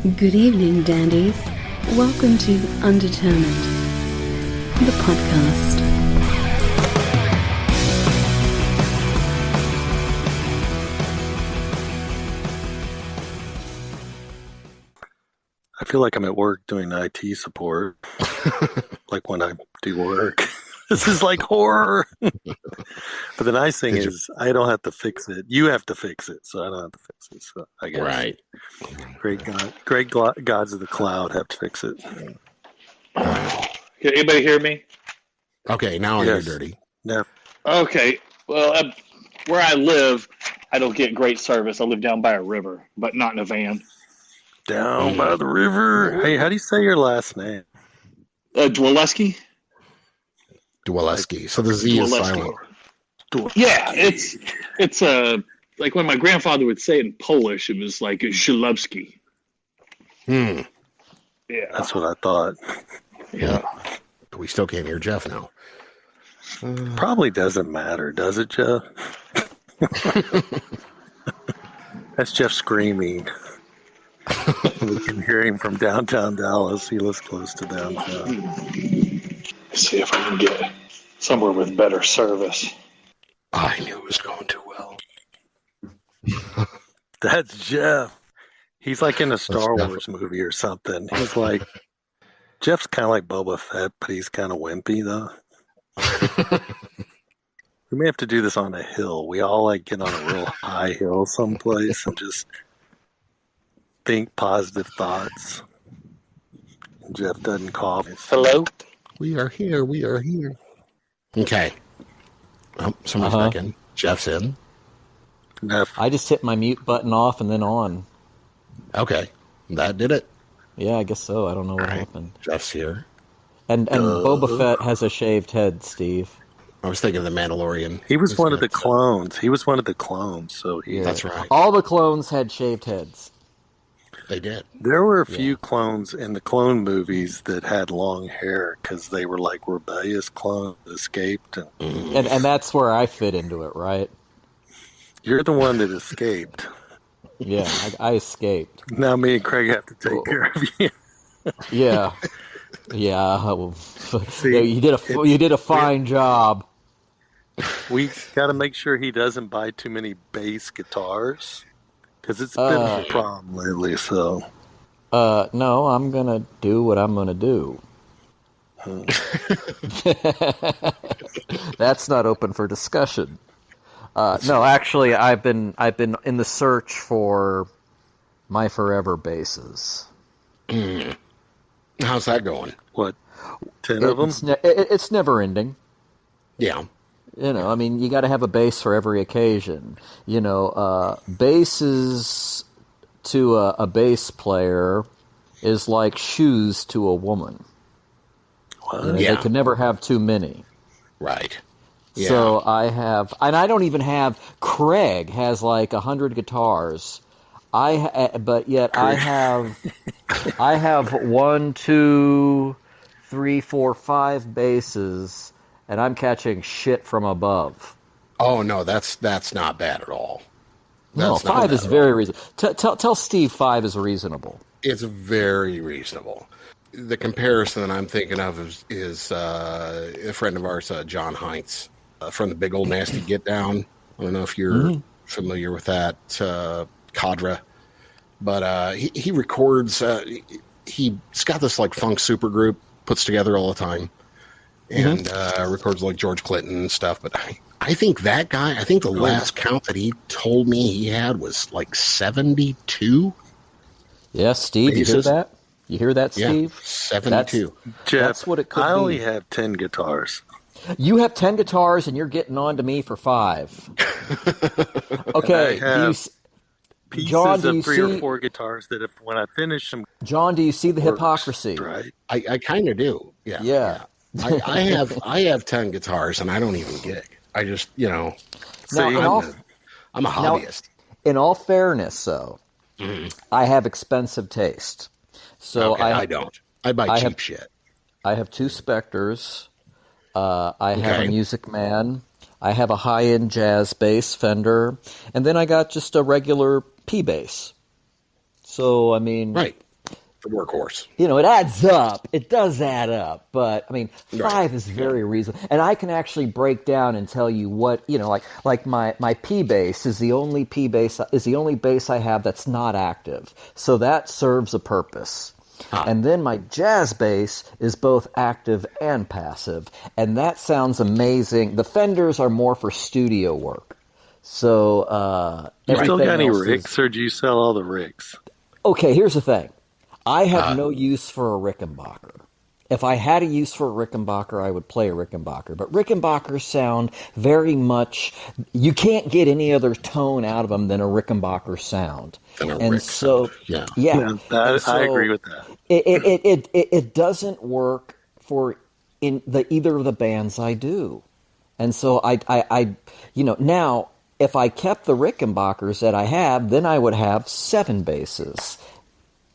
Good evening, Dandies. Welcome to Undetermined, the podcast. I feel like I'm at work doing IT support, like when I do work. This is like horror. But the nice thing is I don't have to fix it. You have to fix it, so I don't have to fix it. So I guess Right. Great gods of the cloud have to fix it. Can anybody hear me? Okay, now Yes. you're dirty. No. Okay. Well, where I live, I don't get great service. I live down by a river, but not in a van. Down by the river. Hey, how do you say your last name? Dwaleski? Dwaleski. So the Z is silent. Yeah, it's like when my grandfather would say it in Polish, it was like Zalewski. Yeah. That's what I thought. Yeah. We still can't hear Jeff now. Probably doesn't matter, does it, Jeff? That's Jeff screaming. We can hear him from downtown Dallas. He lives close to downtown. Let's see if I can get somewhere with better service. I knew it was going too well. That's Jeff. He's like in a Star Jeff. Wars movie or something. He's like, Jeff's kind of like Boba Fett, but he's kind of wimpy, though. We may have to do this on a hill. We all like get on a real high hill someplace and just think positive thoughts. Jeff doesn't cough. Hello? We are here. We are here. Okay. Oh, somebody's back in. Jeff's in. Neff. I just hit my mute button off and then on. Okay. That did it. Yeah, I guess so. I don't know what happened. Jeff's here. And Boba Fett has a shaved head, Steve. I was thinking of the Mandalorian. He was one of the clones. So he. That's right. All the clones had shaved heads. They did. There were a few clones in the clone movies that had long hair because they were like rebellious clones that escaped. And that's where I fit into it, right? You're the one that escaped. Yeah, I escaped. Now me and Craig have to take care of you. Yeah. Yeah. Well, See, yeah, you did a fine job. We got to make sure he doesn't buy too many bass guitars because it's been a problem lately. So, No, I'm gonna do what I'm gonna do. That's not open for discussion. No, actually, I've been in the search for my forever basses. How's that going? what, 10 of them? It's never ending. Yeah. You know, I mean, you got to have a bass for every occasion. You know, basses to a bass player is like shoes to a woman. You know, Yeah. They can never have too many. Right. Yeah. So I have, and I don't even have. Craig has like 100 guitars. But yet I have 1, 2, 3, 4, 5 basses, and I'm catching shit from above. Oh no, that's not bad at all. No, That's not 5 bad is at very all. reasonable. Tell Steve 5 is reasonable. It's very reasonable. The comparison that I'm thinking of is a friend of ours, John Heinz, from the Big Old Nasty Get Down. I don't know if you're familiar with that cadre, but he records. He's got this like funk supergroup, puts together all the time, and records like George Clinton and stuff. But I think that guy, I think the last count that he told me he had was like 72. Yeah, Steve, you hear Bases. that? You hear that, Steve? Yeah, 72. Jeff, That's what it could I only be. have 10 guitars. You have 10 guitars, and you're getting on to me for 5. Okay, I have do you, Pieces John, do of you 3 see? or 4 guitars that if when I finish them, John, do you see the works, hypocrisy? right? I kind of do. Yeah. Yeah. I have 10 guitars and I don't even gig. I just, Now, See, I'm a hobbyist. In all fairness, though, I have expensive taste. So Okay, I don't. I buy cheap have- shit. I have 2 Spectres. I have Okay. a Music Man. I have a high-end jazz bass Fender, and then I got just a regular P bass. So I mean, Right. the workhorse. It adds up. It does add up, but I mean, 5 is very reasonable. And I can actually break down and tell you what like my P bass is the only bass I have that's not active. So that serves a purpose. And then my jazz bass is both active and passive, and that sounds amazing. The Fenders are more for studio work. So you still got any Ricks, or do you sell all the Ricks? Okay, here's the thing. I have no use for a Rickenbacker. If I had a use for a Rickenbacker, I would play a Rickenbacker. But Rickenbackers sound very much... You can't get any other tone out of them than a Rickenbacker sound. And so, yeah. I agree with that. It doesn't work for either of the bands I do. And so I now, if I kept the Rickenbackers that I have, then I would have 7 basses.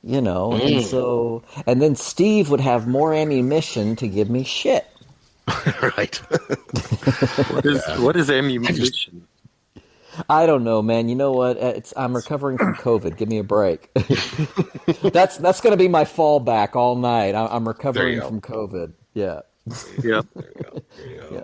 And then Steve would have more ammunition to give me shit. Right. What is ammunition? I don't know, man. You know what? I'm recovering from COVID. Give me a break. That's going to be my fallback all night. I'm recovering from COVID. Yeah. Yep.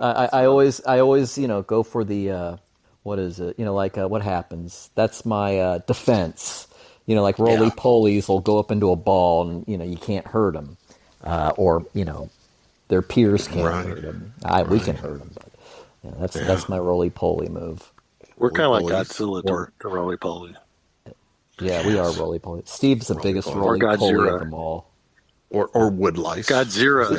I always go for the what is it? What happens? That's my defense. Like roly-polies will go up into a ball and, you can't hurt them. Or, their peers can't hurt them. We can hurt them. But that's my roly-poly move. We're kind of like Godzilla to roly-poly. Yeah, we are roly-poly. Steve's the biggest roly-poly of them all. Or wood lice. Godzilla.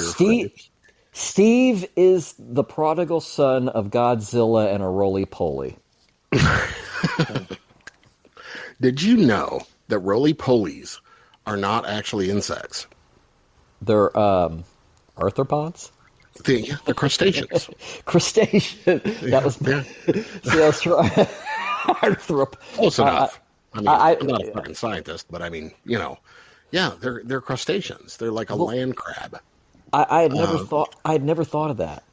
Steve is the prodigal son of Godzilla and a roly-poly. Did you know that roly-polies are not actually insects? They're arthropods? They're crustaceans. Crustacean. That was... See, I was trying... Arthrop... Close enough. I'm not a fucking scientist, but I mean, they're crustaceans. They're like a land crab. I had never thought of that.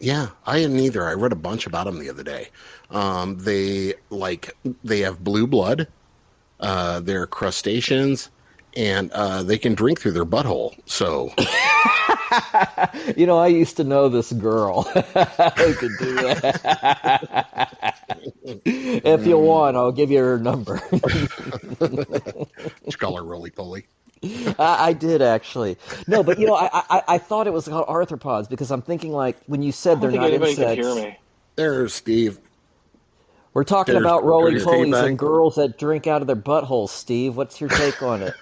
Yeah, I hadn't either. I read a bunch about them the other day. They have blue blood. They're crustaceans, and they can drink through their butthole. So, I used to know this girl who could do that. If you want, I'll give you her number. Just call her roly-poly. I did actually. No, but I thought it was called arthropods because I'm thinking when you said they're not insects. Can hear me. There's Steve. We're talking about roly-polies and girls that drink out of their buttholes, Steve. What's your take on it?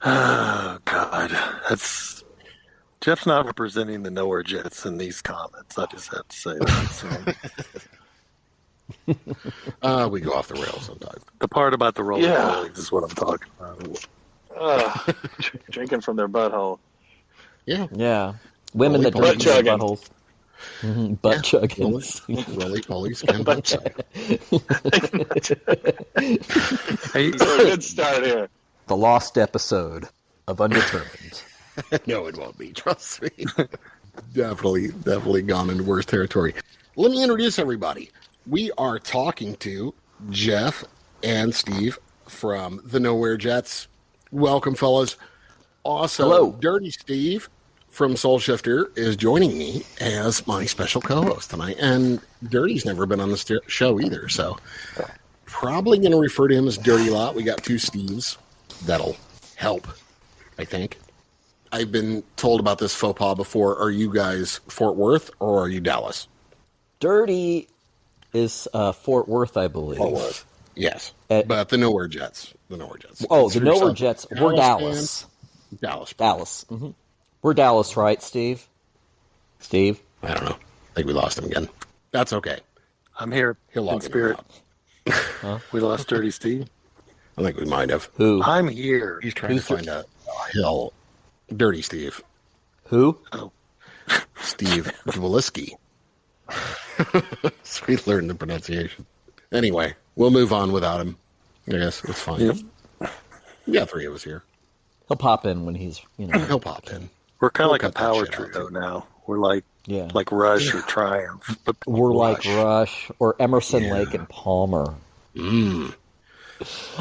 Oh, God. Jeff's not representing the Nowhere Jets in these comments. I just have to say that. We go off the rails sometimes. The part about the roly-polies is what I'm talking about. Drinking from their butthole. Yeah. Women that drink from their buttholes. Mm-hmm. Butt chugging. Roly-polies can butt chug. Good start here. The lost episode of Undetermined. No, it won't be. Trust me. Definitely gone into worse territory. Let me introduce everybody. We are talking to Jeff and Steve from the Nowhere Jets. Welcome, fellas. Also, hello. Dirty Steve from Solshifter is joining me as my special co-host tonight. And Dirty's never been on the show either, so probably going to refer to him as Dirty a lot. We got 2 Steves. That'll help, I think. I've been told about this faux pas before. Are you guys Fort Worth or are you Dallas? Dirty is Fort Worth, I believe. Fort Worth. Yes. But the Nowhere Jets. Oh, the Nowhere Jets. We're Dallas. Dallas. Mm-hmm. We're Dallas, right, Steve? Steve? I don't know. I think we lost him again. That's okay. I'm here. He'll log in spirit. Huh? We lost Dirty Steve? I think we might have. Who? I'm here. He's trying to find a hill. Dirty Steve. Who? Oh. Steve Jwaliski. So we learned the pronunciation. Anyway, we'll move on without him. I guess it's fine. Yep. We got 3 of us here. He'll pop in when he's, He'll pop in. We're kind of like a power trio now. We're like Rush or Triumph. But we're like Rush or Emerson, Lake, and Palmer.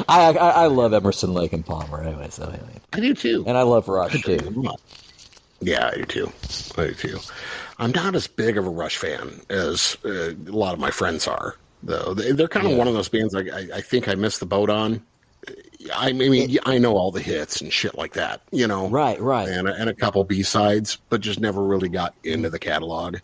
I love Emerson, Lake and Palmer anyway. So anyway. I do too, and I love Rush too. Yeah, I do too. I'm not as big of a Rush fan as a lot of my friends are, though. They're kind of one of those bands I think I missed the boat on. I mean, I know all the hits and shit like that, you know. Right. And a couple B-sides, but just never really got into the catalog.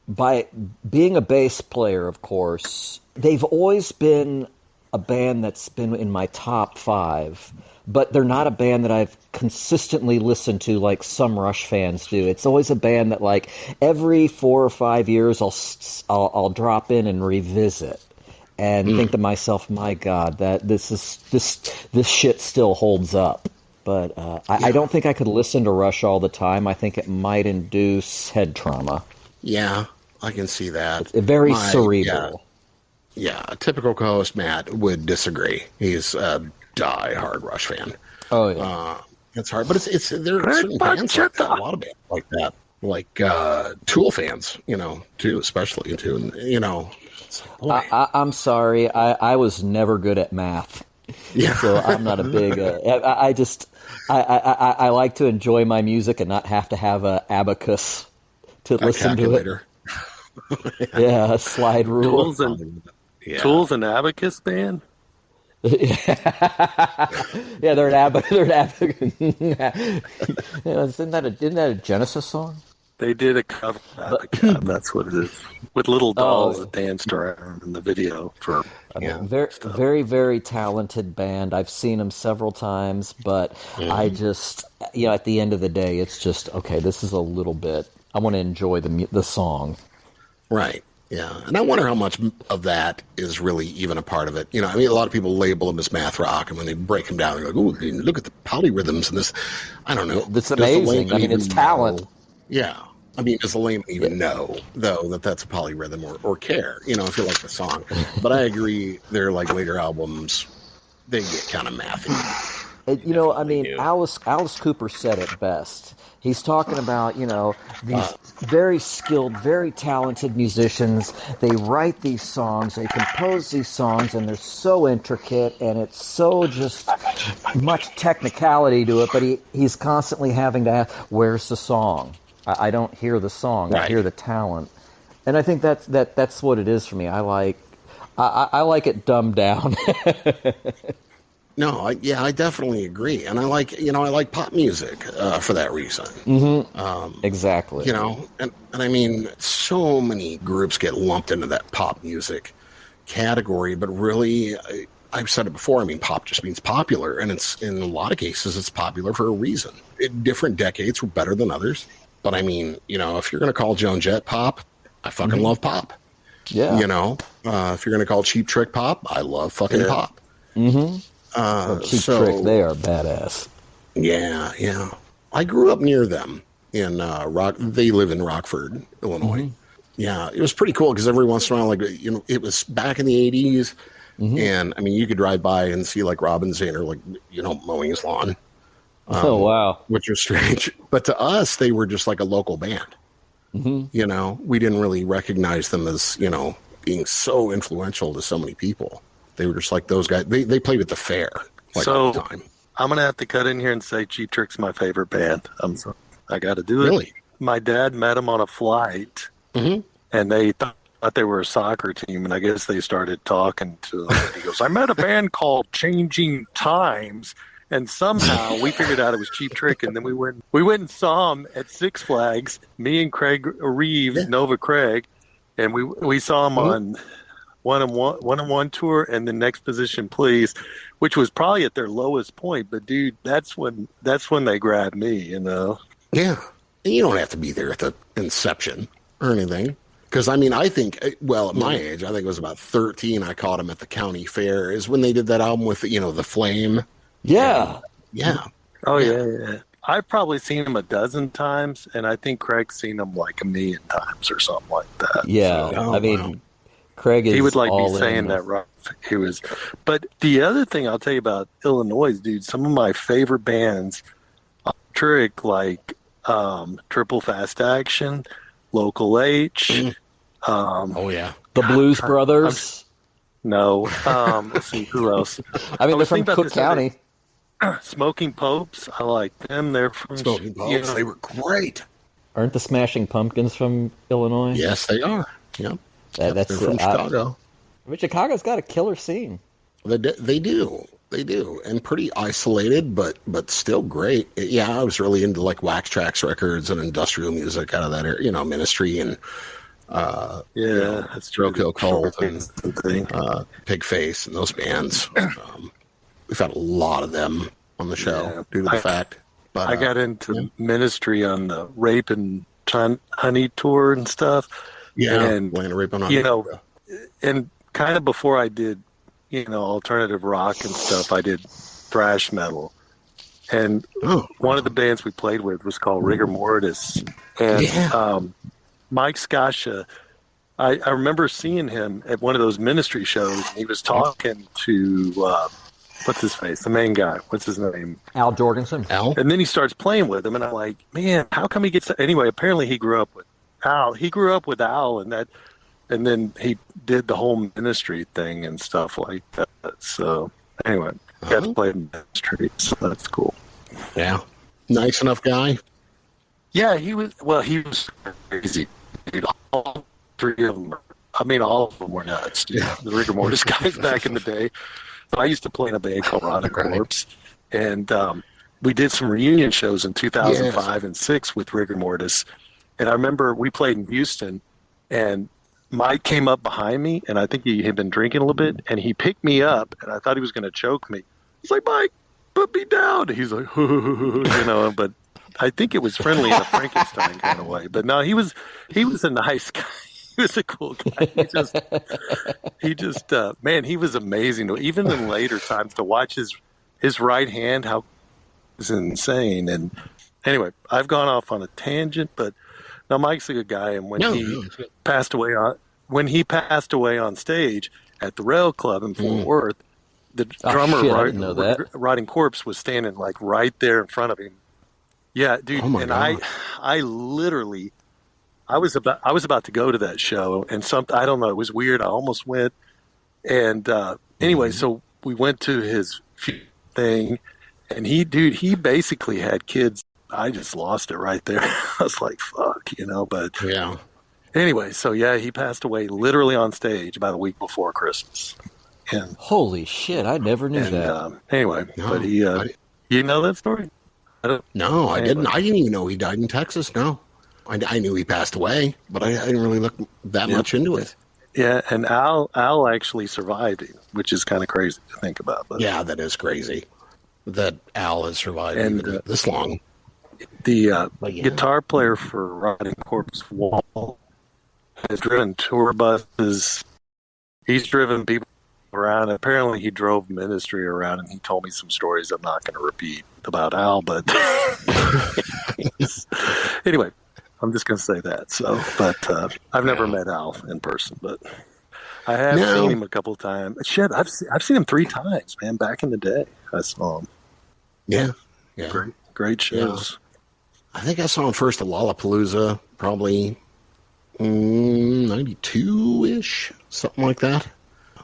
By being a bass player, of course, they've always been a band that's been in my top 5, but they're not a band that I've consistently listened to like some Rush fans do. It's always a band that like every 4 or 5 years I'll drop in and revisit and think to myself, my God, that this shit still holds up. But I don't think I could listen to Rush all the time. I think it might induce head trauma. Yeah, I can see that. It's very cerebral. Yeah, a typical co-host, Matt, would disagree. He's a die-hard Rush fan. Oh, yeah. It's hard, but there are certain bands like that, a lot of bands like that, like Tool fans, you know, too, especially, too, and, you know. I'm sorry, I was never good at math. Yeah. So I'm not a big. I like to enjoy my music and not have to have a abacus to listen to it. Yeah, a slide rule. Tools and Abacus band. Yeah, they're an abacus. Isn't that a Genesis song? They did a cover of Abacus. That's what it is. With little dolls that danced around in the video for. Very, very talented band. I've seen them several times, but I just, at the end of the day, it's just okay. This is a little bit. I want to enjoy the song. Right. Yeah. And I wonder how much of that is really even a part of it. You know, I mean, a lot of people label them as math rock, and when they break them down, they're like, "Oh, look at the polyrhythms and this." I don't know. It's amazing. I mean, it's talent. Yeah. I mean, does the layman even know, though, that that's a polyrhythm or care, you know, if you like the song? But I agree, their like later albums, they get kind of mathy. I mean, Alice Cooper said it best. He's talking about, these very skilled, very talented musicians. They write these songs, they compose these songs, and they're so intricate, and it's so just much technicality to it, but he's constantly having to ask, where's the song? I don't hear the song. Right. I hear the talent, and I think that's what it is for me. I like it dumbed down. No, I definitely agree, and I like pop music for that reason. Mm-hmm. Exactly. And I mean, so many groups get lumped into that pop music category, but really, I've said it before. I mean, pop just means popular, and it's in a lot of cases it's popular for a reason. Different decades were better than others. But I mean, if you're going to call Joan Jett pop, I fucking love pop. Yeah. If you're going to call Cheap Trick pop, I love fucking pop. Mm-hmm. Cheap Trick, they are badass. Yeah. I grew up near them in They live in Rockford, Illinois. Mm-hmm. Yeah, it was pretty cool because every once in a while, it was back in the 80s. Mm-hmm. And I mean, you could drive by and see like Robin Zander, mowing his lawn. Oh, wow. Which was strange. But to us, they were just like a local band. Mm-hmm. We didn't really recognize them as, being so influential to so many people. They were just like those guys. They played at the fair all the time. I'm going to have to cut in here and say Cheap Trick's my favorite band. I got to do it. Really? My dad met them on a flight, and they thought they were a soccer team, and I guess they started talking to them. He goes, I met a band called Changing Times. And somehow we figured out it was Cheap Trick, and then we went and saw him at Six Flags. Me and Craig Reeves, Nova Craig, and we saw him on one-on-one tour, and the Next Position Please, which was probably at their lowest point. But dude, that's when they grabbed me, Yeah, and you don't have to be there at the inception or anything. Because, I mean, I think, at my age, I think it was about 13, I caught him at the county fair, is when they did that album with, the Flame. Yeah. Yeah. Oh, yeah. I've probably seen him a dozen times, and I think Craig's seen him like 1,000,000 times or something like that. Yeah. So, Craig is. He would be all saying that rough. He was. But the other thing I'll tell you about Illinois, dude, some of my favorite bands, Trick, like Triple Fast Action, Local H. Oh, yeah. The Blues Brothers. No. Let's see, who else? I mean, they're was from thinking about Cook this other County. Smoking Popes. I like them. They're from Smoking Popes, they were great. Aren't the Smashing Pumpkins from Illinois? Yes, they are. Yep. That's They're from Chicago. But Chicago's got a killer scene. They do. They do. And pretty isolated, but still great. Yeah, I was really into like Wax Trax records and industrial music out of that area, Ministry and that's true. Roadkill Cult and Pigface and those bands. We've had a lot of them on the show due to the fact. But I got into Ministry on the Rape and Honey tour and stuff. Yeah, and Rape and Honey. And kind of before I did, alternative rock and stuff, I did thrash metal. And one of the bands we played with was called Rigor Mortis. And Mike Scascia, I remember seeing him at one of those Ministry shows. He was talking to, what's his face? The main guy. What's his name? Al Jorgensen. Al? And then he starts playing with him, and I'm like, man, how come he gets... Anyway, apparently he grew up with Al. He grew up with Al, and then he did the whole Ministry thing and stuff like that. So, anyway, got to play in Ministry, so that's cool. Yeah. Nice enough guy? Yeah, he was crazy. Dude, all three of them, all of them were nuts. Dude. The Rigor Mortis guys back in the day. So I used to play in a band called Rotting Corpse, and we did some reunion shows in 2005 and 6 with Rigor Mortis. And I remember we played in Houston, and Mike came up behind me, and I think he had been drinking a little bit, and he picked me up, and I thought he was going to choke me. He's like, Mike, put me down. He's like, but I think it was friendly in a Frankenstein kind of way. But no, he was a nice guy. He was a cool guy. He just, man, he was amazing. Even in later times, to watch his right hand, how it was insane. And anyway, I've gone off on a tangent, but no, Mike's a good guy. And when he passed away on stage at the Rail Club in Fort Worth, the drummer Rotting Corpse was standing like right there in front of him. Yeah, dude. And God. I literally. I was about to go to that show, and I don't know, it was weird. I almost went, and anyway, so we went to his thing, and he basically had kids. I just lost it right there. I was like, fuck, but yeah. Anyway, so yeah, he passed away literally on stage about a week before Christmas. And holy shit, I never knew that. Anyway, but he, you know that story? No, I didn't. I didn't even know he died in Texas. No. I knew he passed away, but I didn't really look that much into it. Yeah, and Al actually survived him, which is kind of crazy to think about. But. Yeah, that is crazy that Al has survived this long. The guitar player for Rotting Corpse, Wall, has driven tour buses. He's driven people around. Apparently, he drove Ministry around, and he told me some stories I'm not going to repeat about Al, but anyway. I'm just going to say that. So, but I've never met Al in person, but I have seen him a couple of times. Shit, I've seen him 3 times, man. Back in the day, I saw him. Yeah. Great shows. I think I saw him first at Lollapalooza, probably 92-ish, something like that.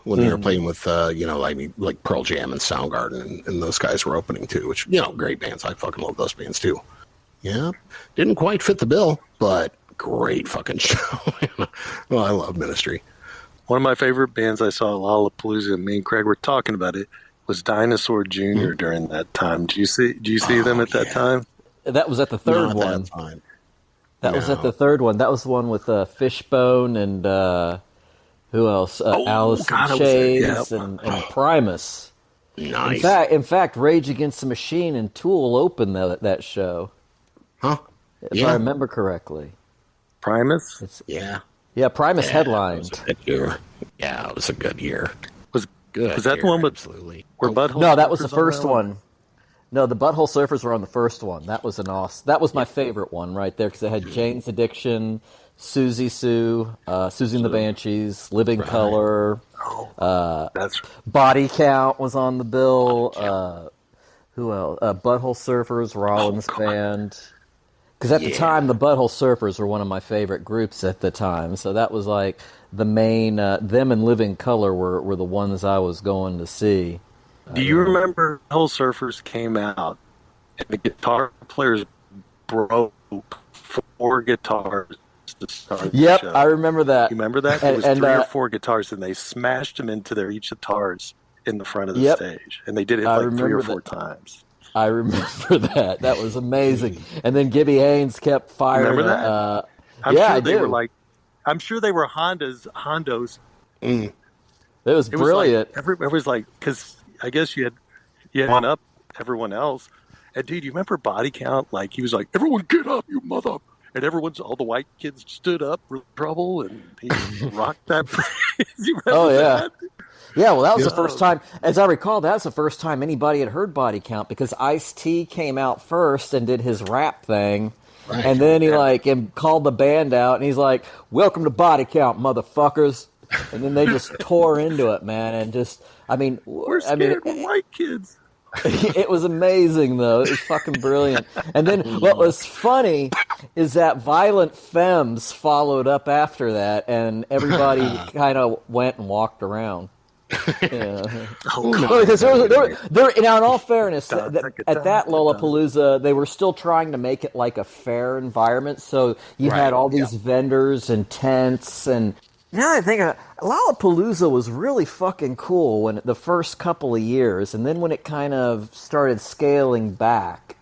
When they were playing with, like Pearl Jam and Soundgarden, and those guys were opening too, which, great bands. I fucking love those bands too. Yeah, didn't quite fit the bill, but great fucking show. Well, I love Ministry. One of my favorite bands I saw at Lollapalooza, and me and Craig were talking about it, was Dinosaur Jr. During that time. Do you see them at that time? That was at the third one. That was at the third one. That was the one with Fishbone and who else? Alice in Chains and Primus. Nice. In fact, Rage Against the Machine and Tool opened that show. Huh? If I remember correctly. Primus? Yeah, Primus headlined. It was a good year. Yeah, it was a good year. Was that the one with absolutely? Where Butthole No, that was the Surfers first on one. No, the Butthole Surfers were on the first one. That was that was my favorite one right there because it had Jane's Addiction, Susie Sue, Susie and the Banshees, Living Color. That's Body Count was on the bill. Who else? Butthole Surfers, Rollins Band. Because at the time, the Butthole Surfers were one of my favorite groups at the time. So that was like the main, them and Living Color were the ones I was going to see. Do you remember Butthole Surfers came out and the guitar players broke 4 guitars to start the show? I remember that. You remember that? It was 3 or 4 guitars, and they smashed them into their each guitars in the front of the stage. And they did it like 3 or 4 times. I remember that. That was amazing. And then Gibby Haynes kept firing. Remember that? I'm sure they were like, I'm sure they were Hondos. It was brilliant. It was like, because I guess you had one up everyone else. And dude, you remember Body Count? Like he was like, "Everyone get up, you mother!" And all the white kids stood up for trouble, and he rocked that. You remember that? Yeah, well, that was the first time, as I recall, that's the first time anybody had heard Body Count, because Ice-T came out first and did his rap thing, and then he called the band out, and he's like, "Welcome to Body Count, motherfuckers," and then they just tore into it, man, and just, we're scared, we're white kids. It was amazing, though. It was fucking brilliant. And then what was funny is that Violent Femmes followed up after that, and everybody kind of went and walked around. Yeah. Because now, in all fairness, at that Lollapalooza, they were still trying to make it like a fair environment. So you had all these vendors and tents, and now I think Lollapalooza was really fucking cool when the first couple of years, and then when it kind of started scaling back,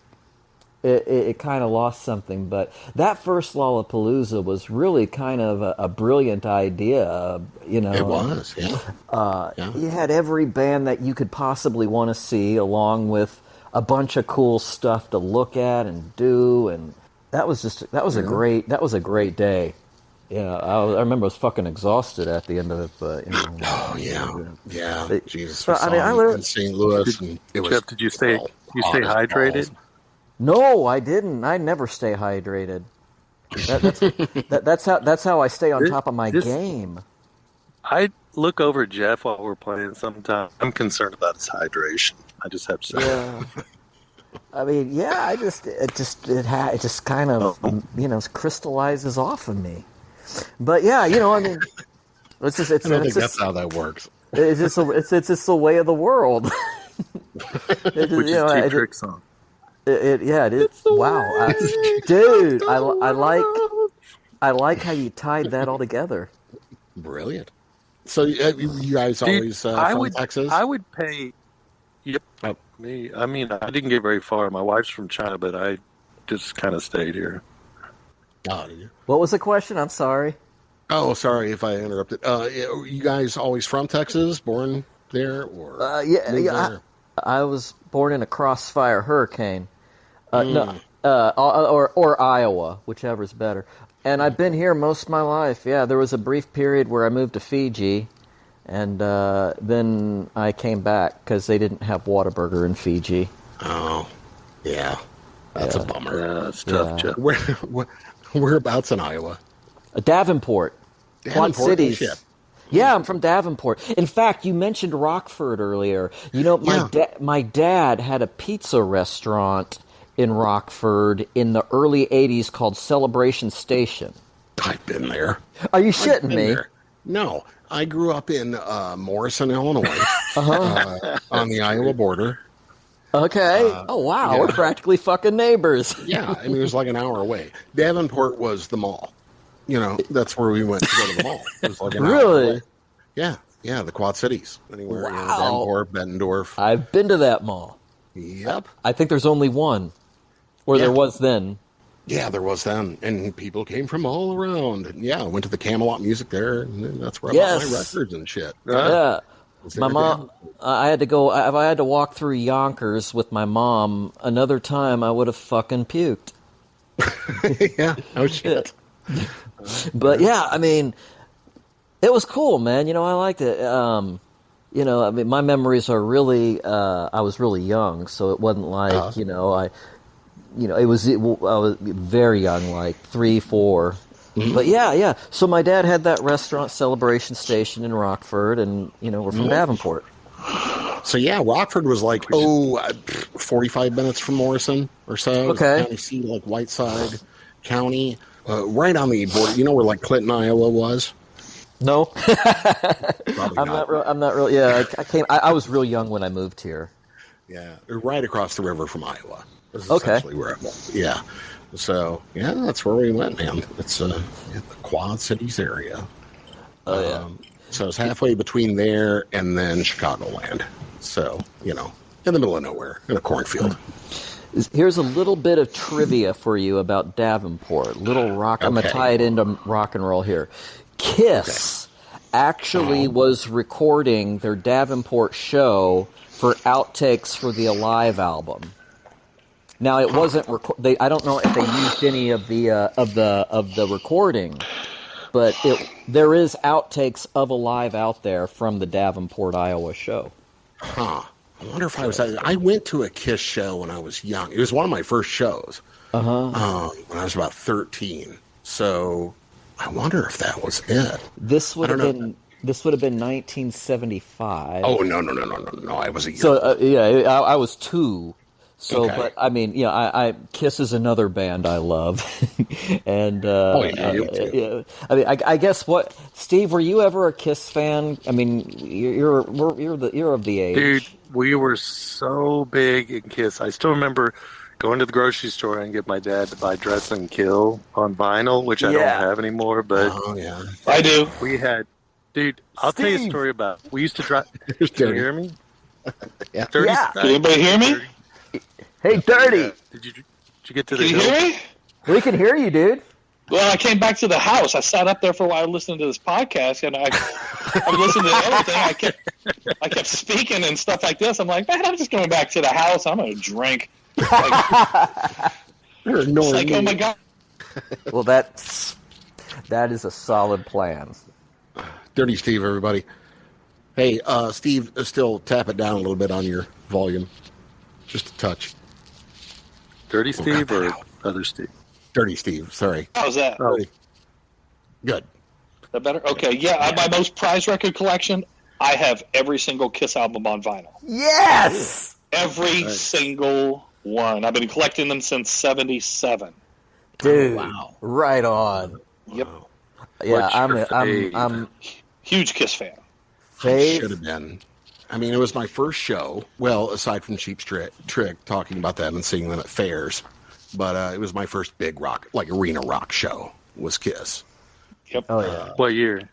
it kind of lost something. But that first Lollapalooza was really kind of a brilliant idea, It was, You had every band that you could possibly want to see, along with a bunch of cool stuff to look at and do, and that was a great day. Yeah, I remember I was fucking exhausted at the end of it, but oh yeah. Jesus, I literally in St. Louis, and it was. Jeff, did you stay hydrated? No, I didn't. I never stay hydrated. That's how I stay on top of my game. I look over at Jeff while we're playing sometimes. I'm concerned about his hydration. I just have to say. Yeah. It just kind of crystallizes off of me. But yeah, it's just I don't think that's how that works. It's just the way of the world. Which is two tricks on. Wow, dude, I like how you tied that all together. Brilliant. So you guys always from Texas? I would pay. Yep. Oh. Me. I didn't get very far. My wife's from China, but I just kind of stayed here. Oh, did you? What was the question? I'm sorry. Oh, sorry if I interrupted. You guys always from Texas? Born there, or I was born in a crossfire hurricane. No, or Iowa, whichever's better. And I've been here most of my life. Yeah, there was a brief period where I moved to Fiji, and then I came back because they didn't have Whataburger in Fiji. Oh, yeah. That's a bummer. Yeah, that's tough, Jeff. Whereabouts in Iowa? Davenport. Quad Cities. Shit. Yeah, I'm from Davenport. In fact, you mentioned Rockford earlier. My dad had a pizza restaurant in Rockford in the early 80s called Celebration Station. I've been there. Are you shitting me? There. No. I grew up in Morrison, Illinois, on the Iowa border. Okay. Oh, wow. Yeah. We're practically fucking neighbors. Yeah. It was like an hour away. Davenport was the mall. That's where we went to go to the mall. It was like an hour away. Yeah. Yeah. The Quad Cities. Anywhere. Wow. Davenport, Bettendorf. I've been to that mall. Yep. I think there's only one. Or there was then. Yeah, there was then. And people came from all around. Yeah, I went to the Camelot Music there. And that's where I bought my records and shit. Yeah. My mom, I had to go, if I had to walk through Yonkers with my mom another time, I would have fucking puked. Yeah, oh shit. But yeah, it was cool, man. I liked it. My memories are really, I was really young, so it wasn't like, I was very young, like 3, 4. Mm-hmm. But yeah. So my dad had that restaurant, Celebration Station in Rockford, and we're from Davenport. So yeah, Rockford was like 45 minutes from Morrison or so. Okay. County seat, like Whiteside County, right on the border. You know where like Clinton, Iowa was? No, Probably I'm not real. Yeah, I was real young when I moved here. Yeah, right across the river from Iowa. This is Okay. essentially where I was. Yeah. So yeah, that's where we went, man. It's the Quad Cities area. Oh yeah. So it's halfway between there and then Chicagoland. So, in the middle of nowhere, in a cornfield. Here's a little bit of trivia for you about Davenport. Little rock. I'm going to tie it into rock and roll here. Kiss actually was recording their Davenport show for outtakes for the Alive album. Now it wasn't. I don't know if they used any of the recording, but there is outtakes of Alive out there from the Davenport, Iowa show. Huh. I wonder if I went to a Kiss show when I was young. It was one of my first shows. When I was about 13. So I wonder if that was it. This would have been 1975. Oh no! I was a year. So I was 2. So, okay. But I mean, Kiss is another band I love, and I mean, I guess Steve, were you ever a Kiss fan? I mean, you're of the age, dude. We were so big in Kiss. I still remember going to the grocery store and get my dad to buy Dress and Kill on vinyl, which I don't have anymore. But I do. We had, dude. I'll tell you a story about. We used to drive. Can you hear me? Yeah. Can anybody hear me? Hey, Dirty! Did you get to the Can you hear me? We can hear you, dude. Well, I came back to the house. I sat up there for a while listening to this podcast, and I was listening to everything. I kept speaking and stuff like this. I'm like, man, I'm just going back to the house. I'm going to drink. You're annoying. Like, oh my God. Well, that is a solid plan. Dirty Steve, everybody. Hey, Steve, still tap it down a little bit on your volume. Just a touch. Dirty Steve or other Steve? Dirty Steve, sorry. How's that? Oh. Good. Is that better? Okay, my most prized record collection, I have every single Kiss album on vinyl. Yes! Every single one. I've been collecting them since 77. Dude, wow. Right on. Yep. Yeah, I'm huge Kiss fan. I should have been. I mean, it was my first show. Well, aside from Cheap Trick, talking about that and seeing them at fairs, but it was my first big rock, like arena rock show. Was Kiss. Yep. Oh yeah. What year?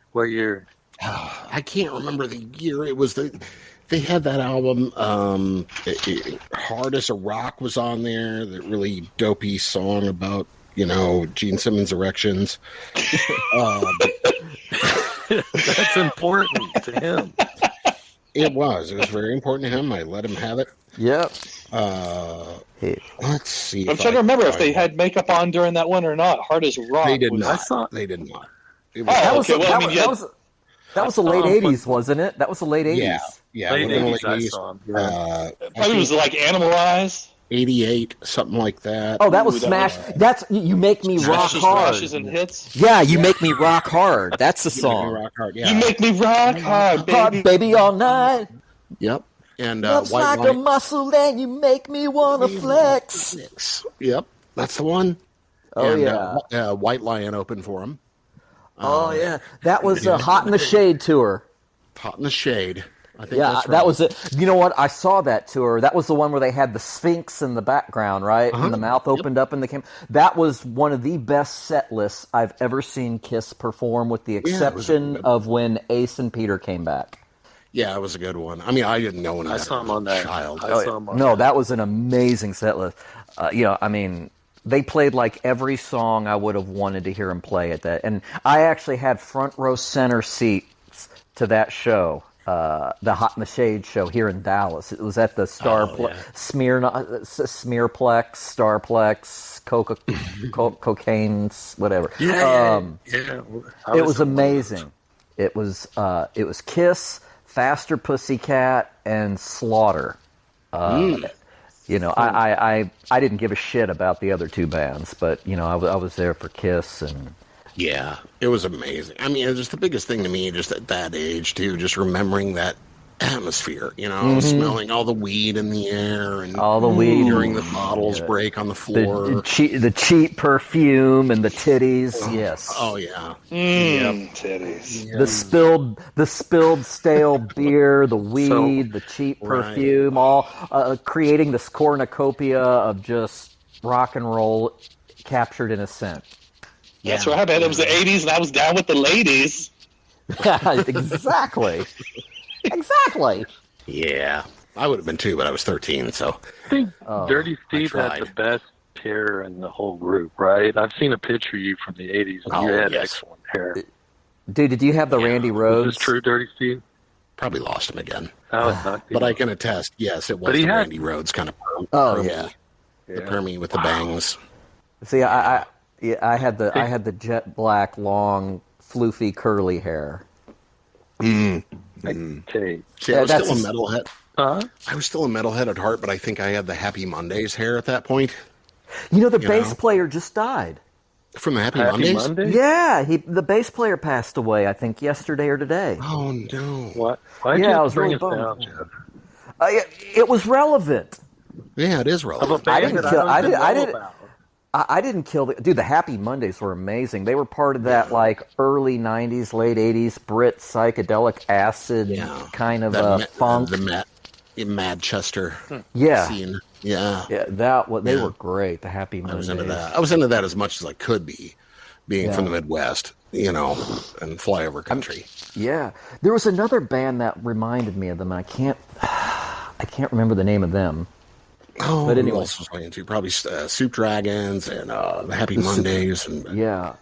I can't remember the year. It was they had that album. Hard as a Rock was on there. That really dopey song about Gene Simmons' erections. That's important to him. It was very important to him. I let him have it. Yep. Let's see. I'm trying to remember if they had makeup on during that one or not. Hard as a Rock. They did not. They did not. That was the late 80s, wasn't it? That was the late 80s. Yeah. Late 80s, I saw him. I think it was like Animal Eyes. 88, something like that. Oh, that was Smash. That's You Make Me Rock Hard. Smashes and hits. Yeah, You Make Me Rock Hard. That's the song. Rock hard, yeah. You make me rock hard, baby. Hard, baby, all night. Yep. And Looks like a muscle and you make me want to flex. Yep, that's the one. Oh, and, yeah. White Lion opened for him. Oh, yeah. That was a Hot in the Shade tour. Hot in the Shade. I think Yeah, that's right. that was it. You know what? I saw that tour. That was the one where they had the Sphinx in the background, right? And the mouth opened up and that was one of the best set lists I've ever seen Kiss perform, with the exception of when Ace and Peter came back. Yeah, it was a good one. I mean, I didn't know when I saw him on that. Child. That was an amazing set list. I mean, they played like every song I would have wanted to hear him play at that. And I actually had front row center seats to that show. The Hot in the Shade show here in Dallas. It was at the Smearplex, Starplex, Cocaine's, whatever. It was amazing. It was Kiss, Faster Pussycat, and Slaughter. I didn't give a shit about the other two bands, but I was there for Kiss and. Yeah, it was amazing. I mean, it was just the biggest thing to me, just at that age, too, just remembering that atmosphere, smelling all the weed in the air and all the weed, hearing the bottles break on the floor, the cheap perfume and the titties. Yes. Oh yeah. Titties. Yeah. The spilled stale beer, the weed, the cheap perfume, all creating this cornucopia of just rock and roll captured in a scent. That's right, man. It was the 80s, and I was down with the ladies. Yeah, exactly. Exactly. Yeah, I would have been too, but I was 13, so. I think Dirty Steve had the best hair in the whole group, right? I've seen a picture of you from the 80s, and you had excellent hair. Dude, did you have the Randy Rhoads? Is this true, Dirty Steve? Probably lost him again. But I can attest, yes, it was the Randy Rhoads kind of perm. The permy with the bangs. See, I had the jet black, long, floofy, curly hair. Okay. See, I was still a metalhead. I was still a metalhead at heart, but I think I had the Happy Mondays hair at that point. The bass player just died. From the Happy Mondays? Yeah, the bass player passed away, I think, yesterday or today. Oh, no. What? Why did I was really bummed. It was relevant. Yeah, it is relevant. I didn't kill the Happy Mondays were amazing. They were part of that early 90s, late 80s Brit psychedelic acid kind of funk. The Manchester scene. Yeah. They were great, the Happy Mondays. I was into that. I was into that as much as I could be, being from the Midwest, and flyover country. Yeah. There was another band that reminded me of them, and I can't remember the name of them. Oh, but anyway, else was I into? Probably Soup Dragons and the Happy Mondays, and I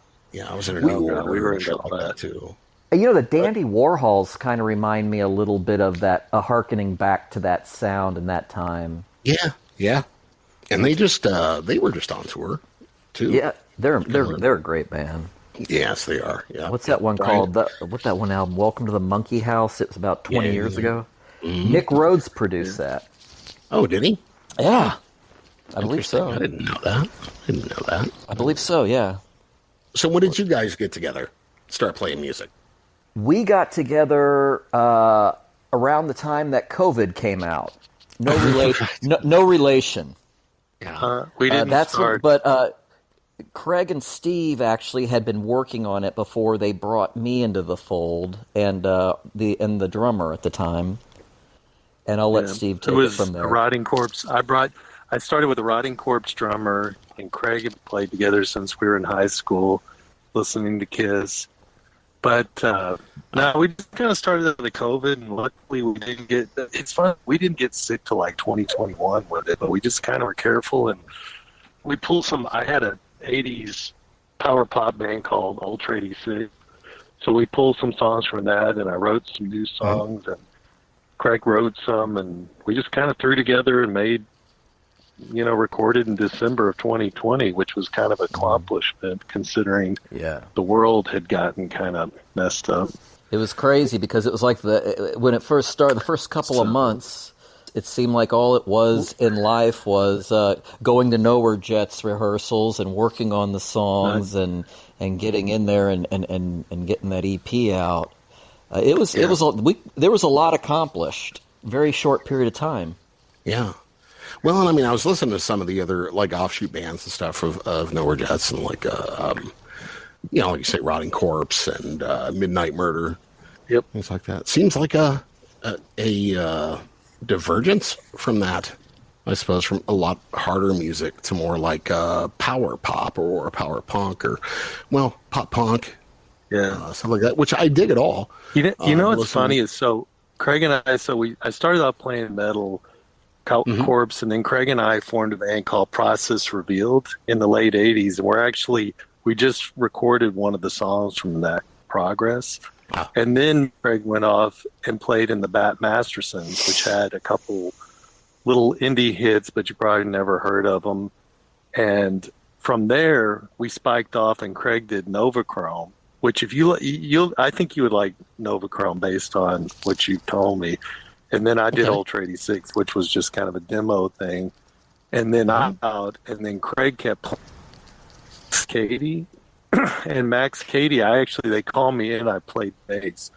was into New Order. We were into all that too. The Dandy Warhols kind of remind me a little bit of that, harkening back to that sound and that time. Yeah, and they were just on tour too. Yeah, they're a great band. Yes, they are. Yeah. What's that one called? What's that one album? Welcome to the Monkey House. It was about 20 years ago. Mm-hmm. Nick Rhodes produced that. Oh, did he? Yeah, I believe so. I didn't know that. I believe so, yeah. So when did you guys get together, start playing music? We got together around the time that COVID came out. No relation. no relation. Yeah. We didn't start. But Craig and Steve actually had been working on it before they brought me into the fold, and the drummer at the time. And I'll let Steve take it from there. It was a Rotting Corpse. I started with a Rotting Corpse drummer, and Craig had played together since we were in high school, listening to Kiss. But no, we just kind of started out of the COVID, and luckily we didn't get. It's fun. We didn't get sick till 2021 with it, but we just kind of were careful, and we pulled some. I had a '80s power pop band called Ultra 86, so we pulled some songs from that, and I wrote some new songs and. Craig wrote some, and we just kind of threw together and made, recorded in December of 2020, which was kind of an accomplishment considering the world had gotten kind of messed up. It was crazy because it was like when it first started, the first couple of months, it seemed like all it was in life was going to Nowhere Jets rehearsals and working on the songs and getting in there and getting that EP out. There was a lot accomplished, very short period of time. Yeah. Well, and I was listening to some of the other offshoot bands and stuff of Nowhere Jets and like you say Rotting Corpse and Midnight Murder. Yep. Things like that. Seems like a divergence from that, I suppose, from a lot harder music to more like power pop or power punk or pop punk. Yeah, something like that, which I dig it all. You know what's funny is Craig and I. I started off playing metal, Corpse, and then Craig and I formed a band called Process Revealed in the late '80s, and we just recorded one of the songs from that Progress, and then Craig went off and played in the Bat Mastersons, which had a couple little indie hits, but you probably never heard of them. And from there, we spiked off, and Craig did Novachrome. Which, if I think you would like Novachrome based on what you told me. And then I did Ultra 86, which was just kind of a demo thing. And then and then Craig kept playing Max Cady. And Max Cady, they called me in, I played bass.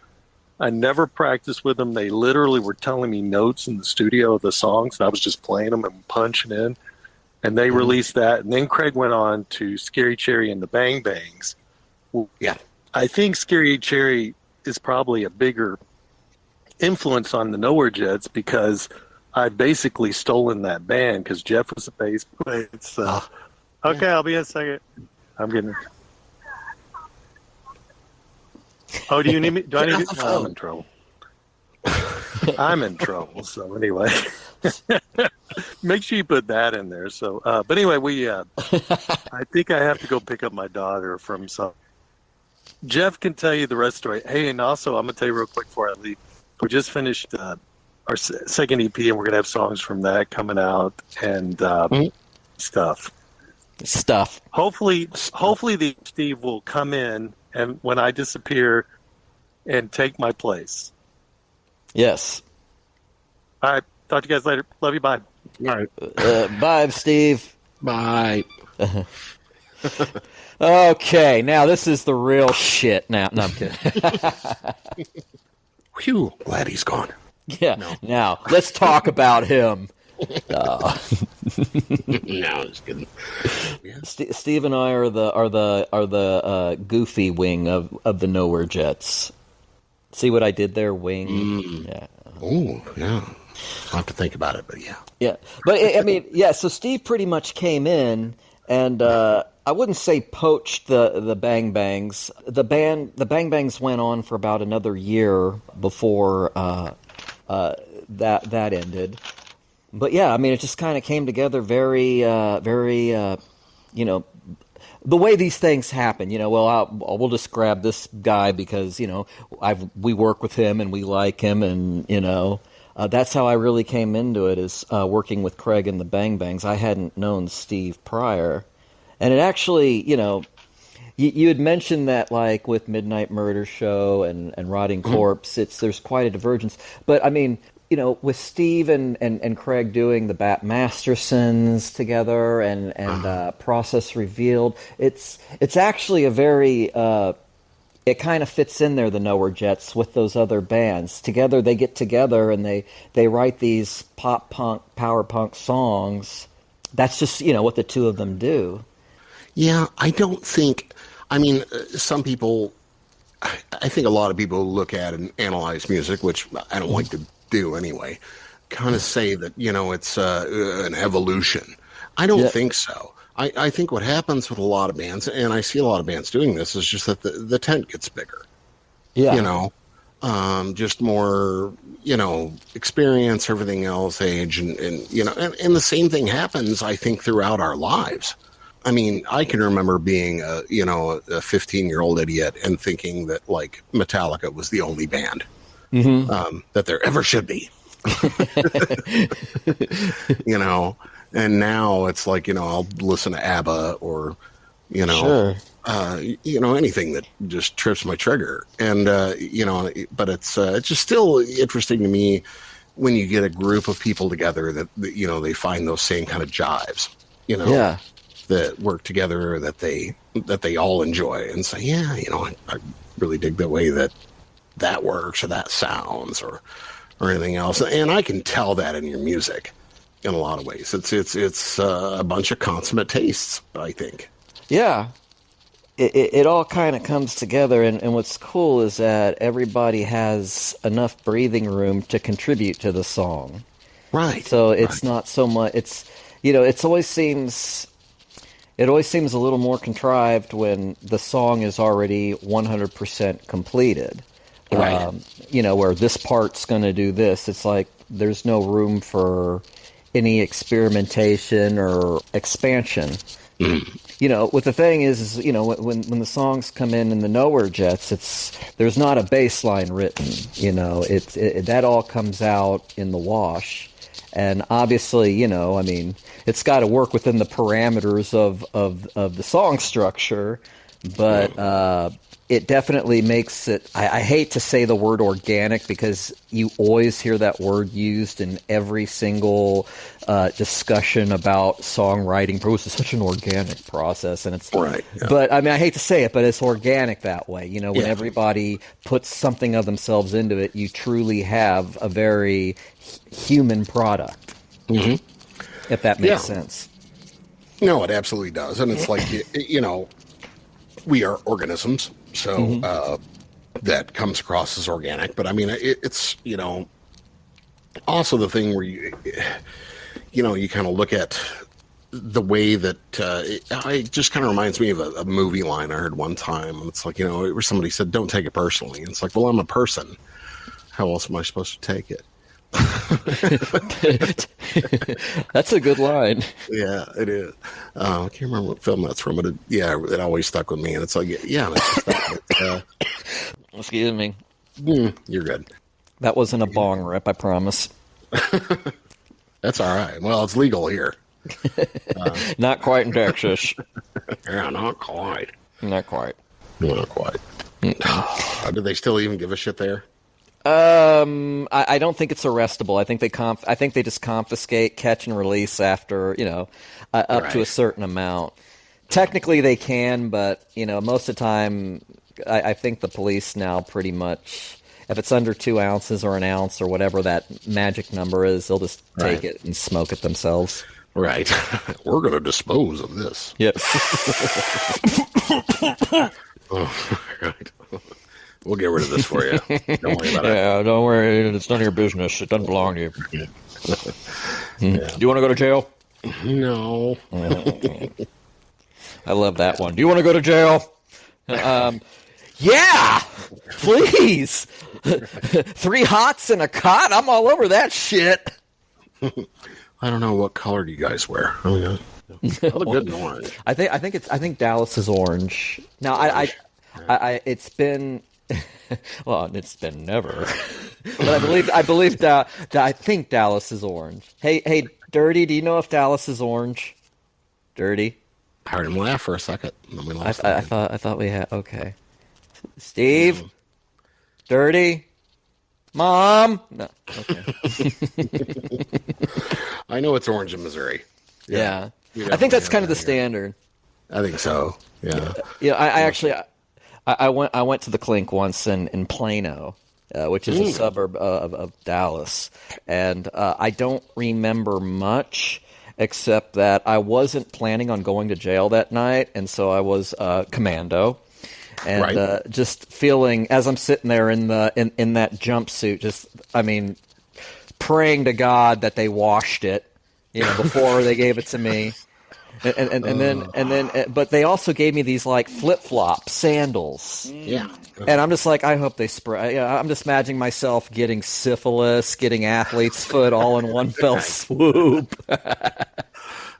I never practiced with them. They literally were telling me notes in the studio of the songs, and I was just playing them and punching in. And they released that. And then Craig went on to Scary Cherry and the Bang Bangs. Well, Yeah. I think Scary Cherry is probably a bigger influence on the Nowhere Jets because I basically stolen that band because Jeff was the bass player. Okay, I'll be in a second. I'm getting. Oh, do you need me? Do I need to? I'm in trouble. I'm in trouble. So anyway, make sure you put that in there. So, but anyway, I think I have to go pick up my daughter from some. Jeff can tell you the rest of the story. Hey, and also I'm gonna tell you real quick before I leave. We just finished our second EP, and we're gonna have songs from that coming out and stuff. Hopefully, the Steve will come in and when I disappear and take my place. Yes. All right. Talk to you guys later. Love you. Bye. All right. Bye, Steve. Bye. Okay, now this is the real shit. Now, no, I'm kidding. Whew. Glad he's gone. Yeah. No. Now let's talk about him. No, just kidding. Yeah. Steve and I are the goofy wing of the Nowhere Jets. See what I did there, wing? Yeah. Oh, yeah. I'll have to think about it, but yeah. Yeah, but I mean, yeah. So Steve pretty much came in, and I wouldn't say poached the Bang Bangs. The Bang Bangs went on for about another year before that ended. But yeah, I mean, it just kind of came together very, the way these things happen. We'll just grab this guy because we work with him and we like him, and that's how I really came into it, is working with Craig and the Bang Bangs. I hadn't known Steve prior, and it actually, you had mentioned that, like with Midnight Murder Show and Rotting Corpse, there's quite a divergence. But I mean, with Steve and Craig doing the Bat Mastersons together and Process Revealed, it's actually a very it kind of fits in there, the Nowhere Jets, with those other bands. Together, they get together and they write these pop punk, power punk songs. That's just what the two of them do. Yeah, I don't think. I mean, some people. I think a lot of people look at and analyze music, which I don't like to do anyway, kind of say that it's an evolution. I don't think so. I think what happens with a lot of bands, and I see a lot of bands doing this, is just that the tent gets bigger. Yeah. Just more experience, everything else, age, and the same thing happens, I think, throughout our lives. I mean, I can remember being a 15-year-old idiot and thinking that like Metallica was the only band that there ever should be. And now it's like, I'll listen to ABBA or, Sure. Anything that just trips my trigger. And, but it's just still interesting to me when you get a group of people together that they find those same kind of jives, Yeah. that work together, that they all enjoy and say, yeah, I really dig the way that works or that sounds or anything else. And I can tell that in your music in a lot of ways. It's a bunch of consummate tastes, I think. Yeah. It all kind of comes together, and what's cool is that everybody has enough breathing room to contribute to the song. Right. So it's not so much, it always seems a little more contrived when the song is already 100% completed. Right. Where this part's going to do this. It's like there's no room for any experimentation or expansion. What the thing is when the songs come in the Nowhere Jets, there's not a bass line written. That all comes out in the wash. And obviously, it's got to work within the parameters of the song structure. but it definitely makes it. I hate to say the word organic because you always hear that word used in every single discussion about songwriting. Bruce is such an organic process, and it's right. Yeah. But I mean, I hate to say it, but it's organic that way. You know, when everybody puts something of themselves into it, you truly have a very human product. Mm-hmm. If that makes sense. No, it absolutely does, and it's like you know, we are organisms. So that comes across as organic, but I mean, it's, you know, also the thing where you know, you kind of look at the way that it just kind of reminds me of a movie line I heard one time. And it's like, you know, where somebody said, "Don't take it personally." And it's like, well, I'm a person. How else am I supposed to take it? That's a good line. Yeah, it is. I can't remember what film that's from, but it always stuck with me. And it's like, it's just that. Excuse me. You're good. That wasn't a bong rip, I promise. That's all right. Well, it's legal here. Not quite in Texas. Yeah, not quite. Not quite. Not quite. Do they still even give a shit there? I don't think it's arrestable. I think they just confiscate, catch, and release after, you know, up to a certain amount. Technically, they can, but you know, most of the time, I think the police now pretty much, if it's under 2 ounces or an ounce or whatever that magic number is, they'll just take it and smoke it themselves. Right. We're going to dispose of this. Yep. Oh, right. We'll get rid of this for you. Don't worry about it. Yeah, don't worry. It's none of your business. It doesn't belong to you. Yeah. Do you want to go to jail? No. I love that one. Do you want to go to jail? Yeah, please. 3 hots and a cot. I'm all over that shit. I don't know, what color do you guys wear? Oh yeah, I look good in orange. I think Dallas is orange. Now I it's been well, it's been never. But I think Dallas is orange. Hey, Dirty, do you know if Dallas is orange? Dirty. I heard him laugh for a second. Then we lost I thought we had okay. Steve, Dirty, Mom. No, okay. I know it's orange in Missouri. Yeah. I think that's kind of the standard. I think so. Yeah. Yeah. I went to the Clink once in Plano, which is a suburb of Dallas, and I don't remember much except that I wasn't planning on going to jail that night, and so I was commando. And just feeling as I'm sitting there in that jumpsuit, praying to God that they washed it, you know, before they gave it to me. But they also gave me these like flip-flop sandals. Yeah. And I'm just like, I hope they spray. I'm just imagining myself getting syphilis, getting athlete's foot all in one fell swoop.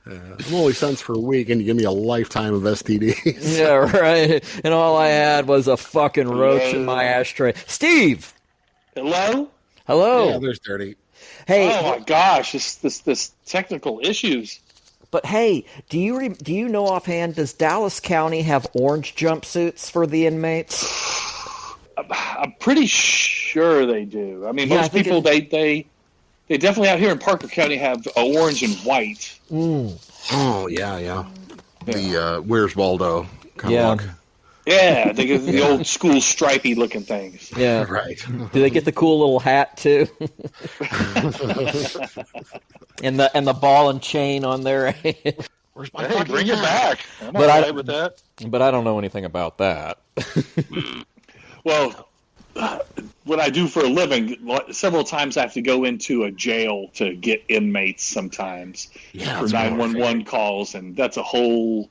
I'm only sense for a week, and you give me a lifetime of STDs. Yeah, right. And all I had was a fucking roach in my ashtray. Steve. Hello. Yeah, there's Dirty. Hey. Oh my gosh, this technical issues. But hey, do you know offhand? Does Dallas County have orange jumpsuits for the inmates? I'm pretty sure they do. I mean, most people they definitely out here in Parker County have orange and white. Oh yeah. The Where's Waldo kind of look. Yeah, they get the old school stripy looking things. Yeah, right. Do they get the cool little hat too? and the ball and chain on there. Where's my bring it back. I'm but all right with that. But I don't know anything about that. Well, what I do for a living, several times I have to go into a jail to get inmates sometimes for 911 calls, and that's a whole.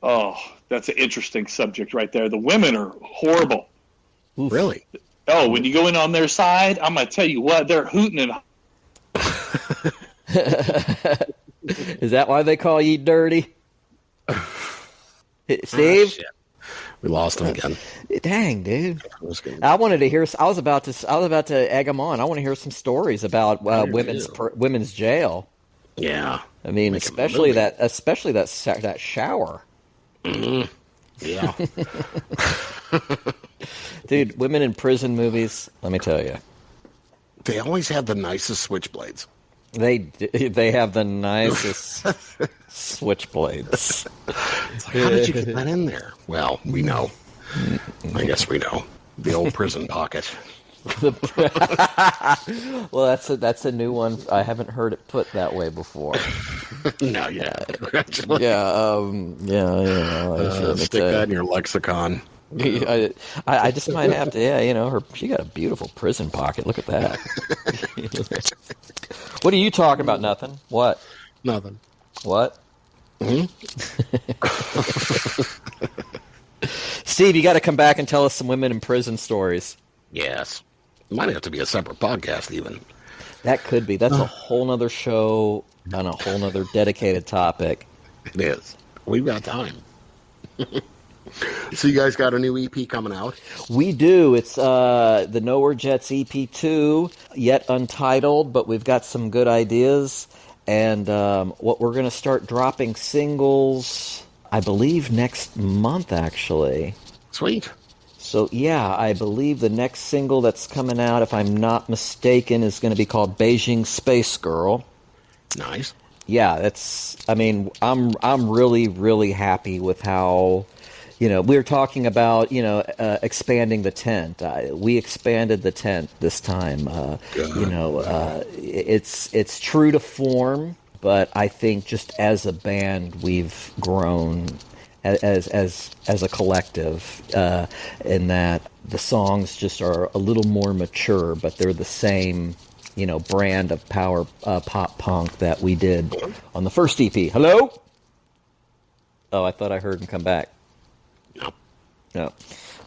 Oh, that's an interesting subject right there. The women are horrible. Oof. Really? Oh, when you go in on their side, I'm going to tell you what, they're hooting and... Is that why they call you Dirty? Steve? We lost him again. Dang, dude. I wanted to hear... I was about to egg him on. I want to hear some stories about women's jail. Yeah. I mean, especially that shower. Mm-hmm. Yeah. Dude, women in prison movies, let me tell you. They always have the nicest switchblades. They have the nicest switchblades. It's like, how did you get that in there? Well, we know. I guess we know. The old prison pocket. Well, that's a new one. I haven't heard it put that way before. No, yeah. Stick that in your lexicon. I just might have to. She got a beautiful prison pocket. Look at that. What are you talking about? Nothing. What? Nothing. What? Mm-hmm. Steve, you got to come back and tell us some women in prison stories. Yes. Might have to be a separate podcast, even. That could be. That's a whole nother show on a whole nother dedicated topic. It is. We've got time. So you guys got a new EP coming out? We do. It's the Nowhere Jets EP2, yet untitled, but we've got some good ideas. And what we're going to start dropping singles, I believe, next month, actually. Sweet. So, yeah, I believe the next single that's coming out, if I'm not mistaken, is going to be called Beijing Space Girl. Nice. Yeah, I'm really, really happy with how, we were talking about, expanding the tent. We expanded the tent this time. It's true to form, but I think just as a band, we've grown as a collective, in that the songs just are a little more mature, but they're the same, brand of power pop punk that we did on the first EP. Hello? Oh, I thought I heard him come back. No.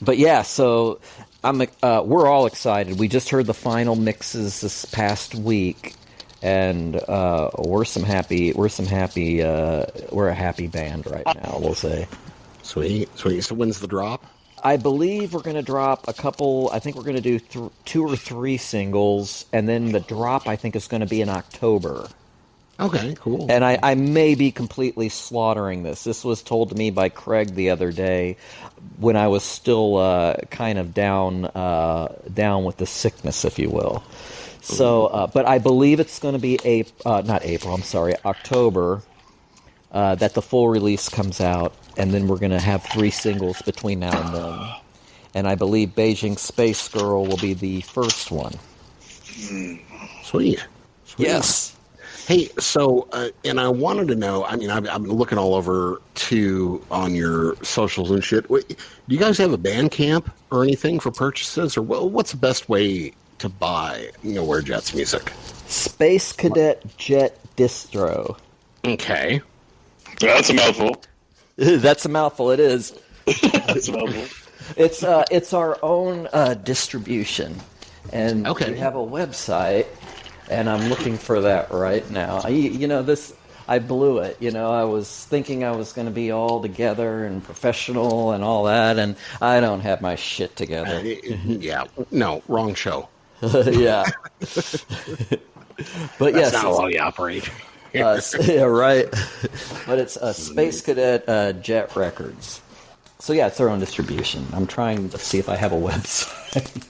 But yeah, so we're all excited. We just heard the final mixes this past week, and we're a happy band right now, we'll say. Sweet. So when's the drop? I believe we're going to drop a couple. I think we're going to do 2 or 3 singles, and then the drop I think is going to be in October. Okay, cool. And I may be completely slaughtering this. This was told to me by Craig the other day when I was still kind of down with the sickness, if you will. So, but I believe it's going to be October, that the full release comes out, and then we're going to have 3 singles between now and then. And I believe Beijing Space Girl will be the first one. Sweet. Yes. Hey, so, and I wanted to know, I've been looking all over, too, on your socials and shit. Do you guys have a Bandcamp or anything for purchases? Or what's the best way to buy Nowhere Jets music? Space Cadet Jet Distro. Okay. That's a mouthful. That's a mouthful, it is. That's a mouthful. It's our own distribution. And we have a website. And I'm looking for that right now. I blew it. I was thinking I was going to be all together and professional and all that, and I don't have my shit together. No, wrong show. Yeah. But that's not how you operate. Yeah, right. But it's Space Cadet Jet Records. So yeah, it's their own distribution. I'm trying to see if I have a website.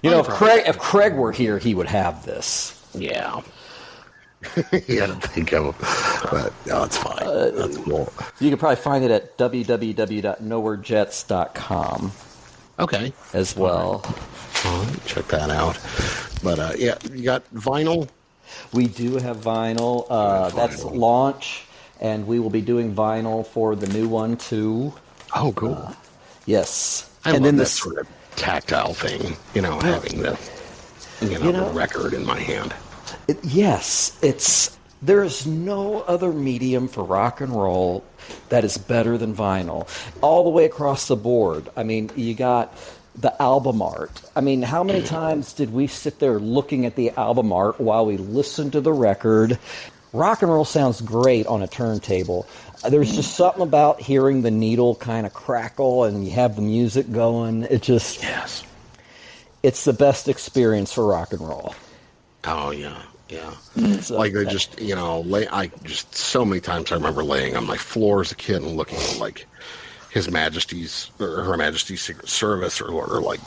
If Craig were here, he would have this. Yeah. He had to think of him. But no, it's fine. That's cool. You can probably find it at www.nowherejets.com. Okay. As well. All right, check that out. But you got vinyl? We do have vinyl. That's launch, and we will be doing vinyl for the new one too. Oh, cool. Yes. I love this sort of tactile thing, having the record in my hand. There's no other medium for rock and roll that is better than vinyl. All the way across the board. I mean, you got the album art. I mean, how many times did we sit there looking at the album art while we listened to the record? Rock and roll sounds great on a turntable. There's just something about hearing the needle kind of crackle and you have the music going. It's the best experience for rock and roll. Oh, yeah. Yeah. So, Like they just, so many times I remember laying on my floor as a kid and looking at like His Majesty's or Her Majesty's Secret Service or like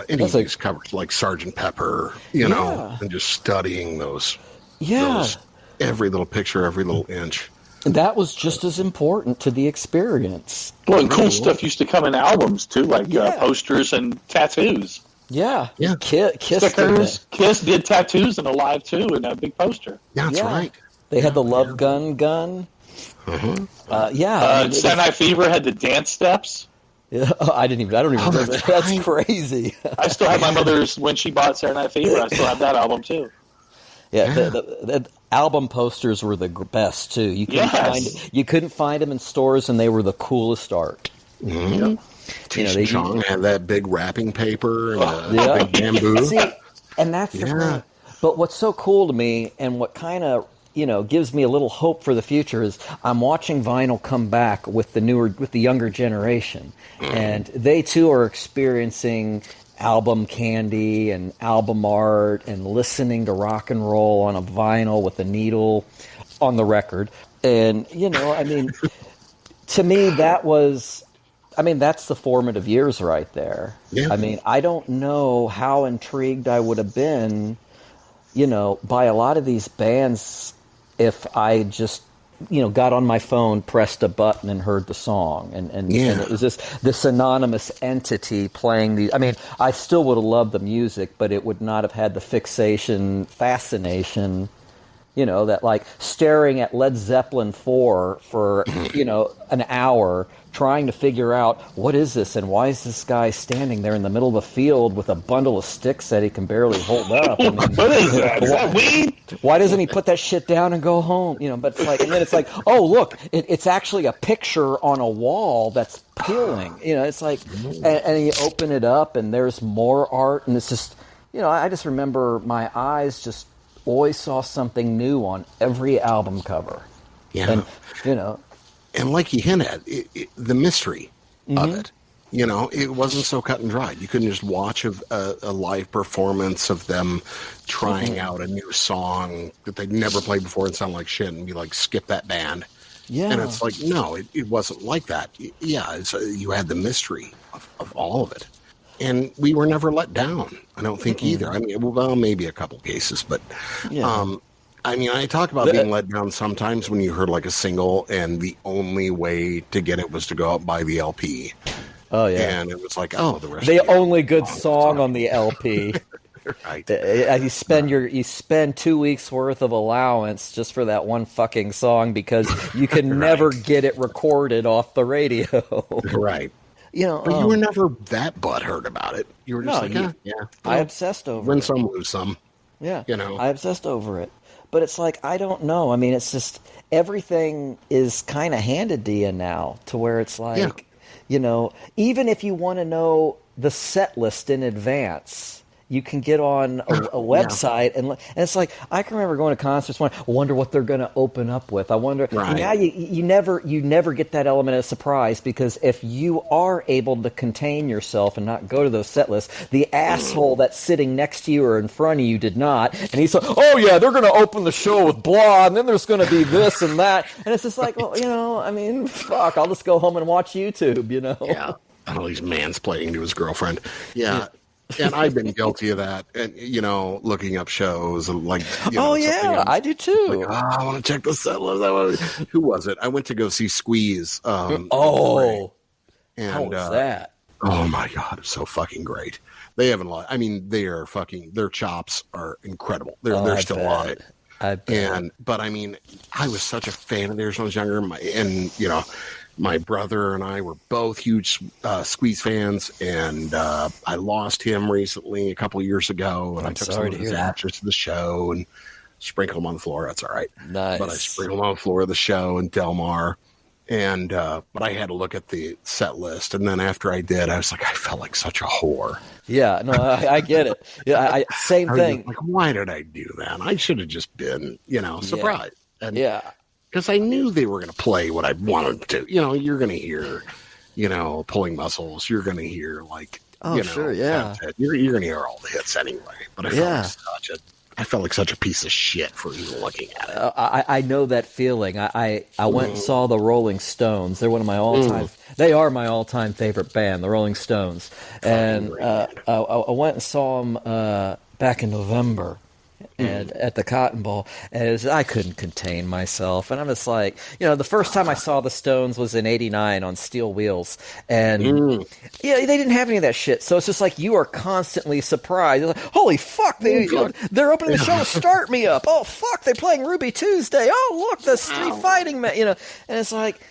any of these covers, like Sergeant Pepper, and just studying those. Those, every little picture, every little inch. That was just as important to the experience. Well, and cool stuff used to come in albums too, like posters and tattoos. Yeah. Kiss stickers. Kiss did tattoos and Alive too, and a big poster. Yeah, that's right. They had the Love Gun. Saturday Night Fever had the dance steps. Yeah, I don't even remember that. That's crazy. I still have my mother's, when she bought Saturday Night Fever, I still have that album too. Yeah, the album posters were the best too. You couldn't find them in stores, and they were the coolest art. Mm-hmm. Cheech Chong had that big wrapping paper and big bamboo. See, and that's the thing. But what's so cool to me, and what kind of gives me a little hope for the future, is I'm watching vinyl come back with the younger generation, and they too are experiencing album candy and album art and listening to rock and roll on a vinyl with a needle on the record. And to me that's the formative years right there. I don't know how intrigued I would have been by a lot of these bands if I just got on my phone, pressed a button, and heard the song, and it was this anonymous entity playing the. I still would have loved the music, but it would not have had the fascination, that like staring at Led Zeppelin 4 for an hour, trying to figure out what is this and why is this guy standing there in the middle of the field with a bundle of sticks that he can barely hold up. What is that? Is that weed? Why doesn't he put that shit down and go home? But it's like, and then it's like, oh look, it's actually a picture on a wall that's peeling. It's like, and you open it up and there's more art, and it's just, I just remember my eyes just always saw something new on every album cover. Yeah, and and like you hinted at, the mystery of it. It wasn't so cut and dried. You couldn't just watch a live performance of them trying out a new song that they'd never played before and sound like shit and be like, skip that band. Yeah. And it's like, no, it wasn't like that. Yeah, you had the mystery of all of it. And we were never let down, I don't think either. Maybe a couple cases, but I talk about being let down sometimes when you heard like a single and the only way to get it was to go out and buy the LP. Oh yeah, and it was like, the rest. The only good song on the LP. Right. You spend 2 weeks worth of allowance just for that one fucking song because you can never get it recorded off the radio. Right. But you were never that butthurt about it. You were just I obsessed over win it. some, lose some. Yeah. I obsessed over it. But it's like, I don't know. It's just everything is kind of handed to you now to where it's like, even if you want to know the set list in advance, you can get on a website and it's like, I can remember going to concerts one, I wonder what they're going to open up with. I wonder. Right. Now you never get that element of surprise, because if you are able to contain yourself and not go to those set lists, the asshole that's sitting next to you or in front of you did not, and he's like, oh yeah, they're going to open the show with blah, and then there's going to be this and that, and it's just like, well, fuck, I'll just go home and watch YouTube. Yeah. Oh, he's mansplaining to his girlfriend. Yeah. And I've been guilty of that, and looking up shows and like. I do too. Like, I want to check the set list. Who was it? I went to go see Squeeze. And, how was that? Oh my god, it's so fucking great. They haven't lost. They are fucking. Their chops are incredible. They're still on it. But I was such a fan of theirs when I was younger, my brother and I were both huge Squeeze fans, and I lost him recently a couple of years ago, and I took some of his actors to the show and sprinkled them on the floor. That's all right. Nice. But I sprinkled them on the floor of the show in Del Mar, and but I had to look at the set list, and then after I did, I was like, I felt like such a whore. Yeah, no, I get it. Yeah, same thing. Like, why did I do that? I should have just been, surprised. And because I knew they were going to play what I wanted to. You're going to hear, Pulling Muscles. You're going to hear, like, sure, yeah. You're going to hear all the hits anyway. But I felt like such I felt like such a piece of shit for even looking at it. I know that feeling. I went and saw the Rolling Stones. They're one of my all-time. They are my all-time favorite band, the Rolling Stones. And I went and saw them back in November. And at the Cotton Bowl, and I couldn't contain myself. And I'm just like, the first time I saw the Stones was in '89 on Steel Wheels, and they didn't have any of that shit. So it's just like you are constantly surprised. Like, holy fuck, they're opening the show to Start Me Up. Oh fuck, they're playing Ruby Tuesday. Oh look, the Street Fighting man. And it's like,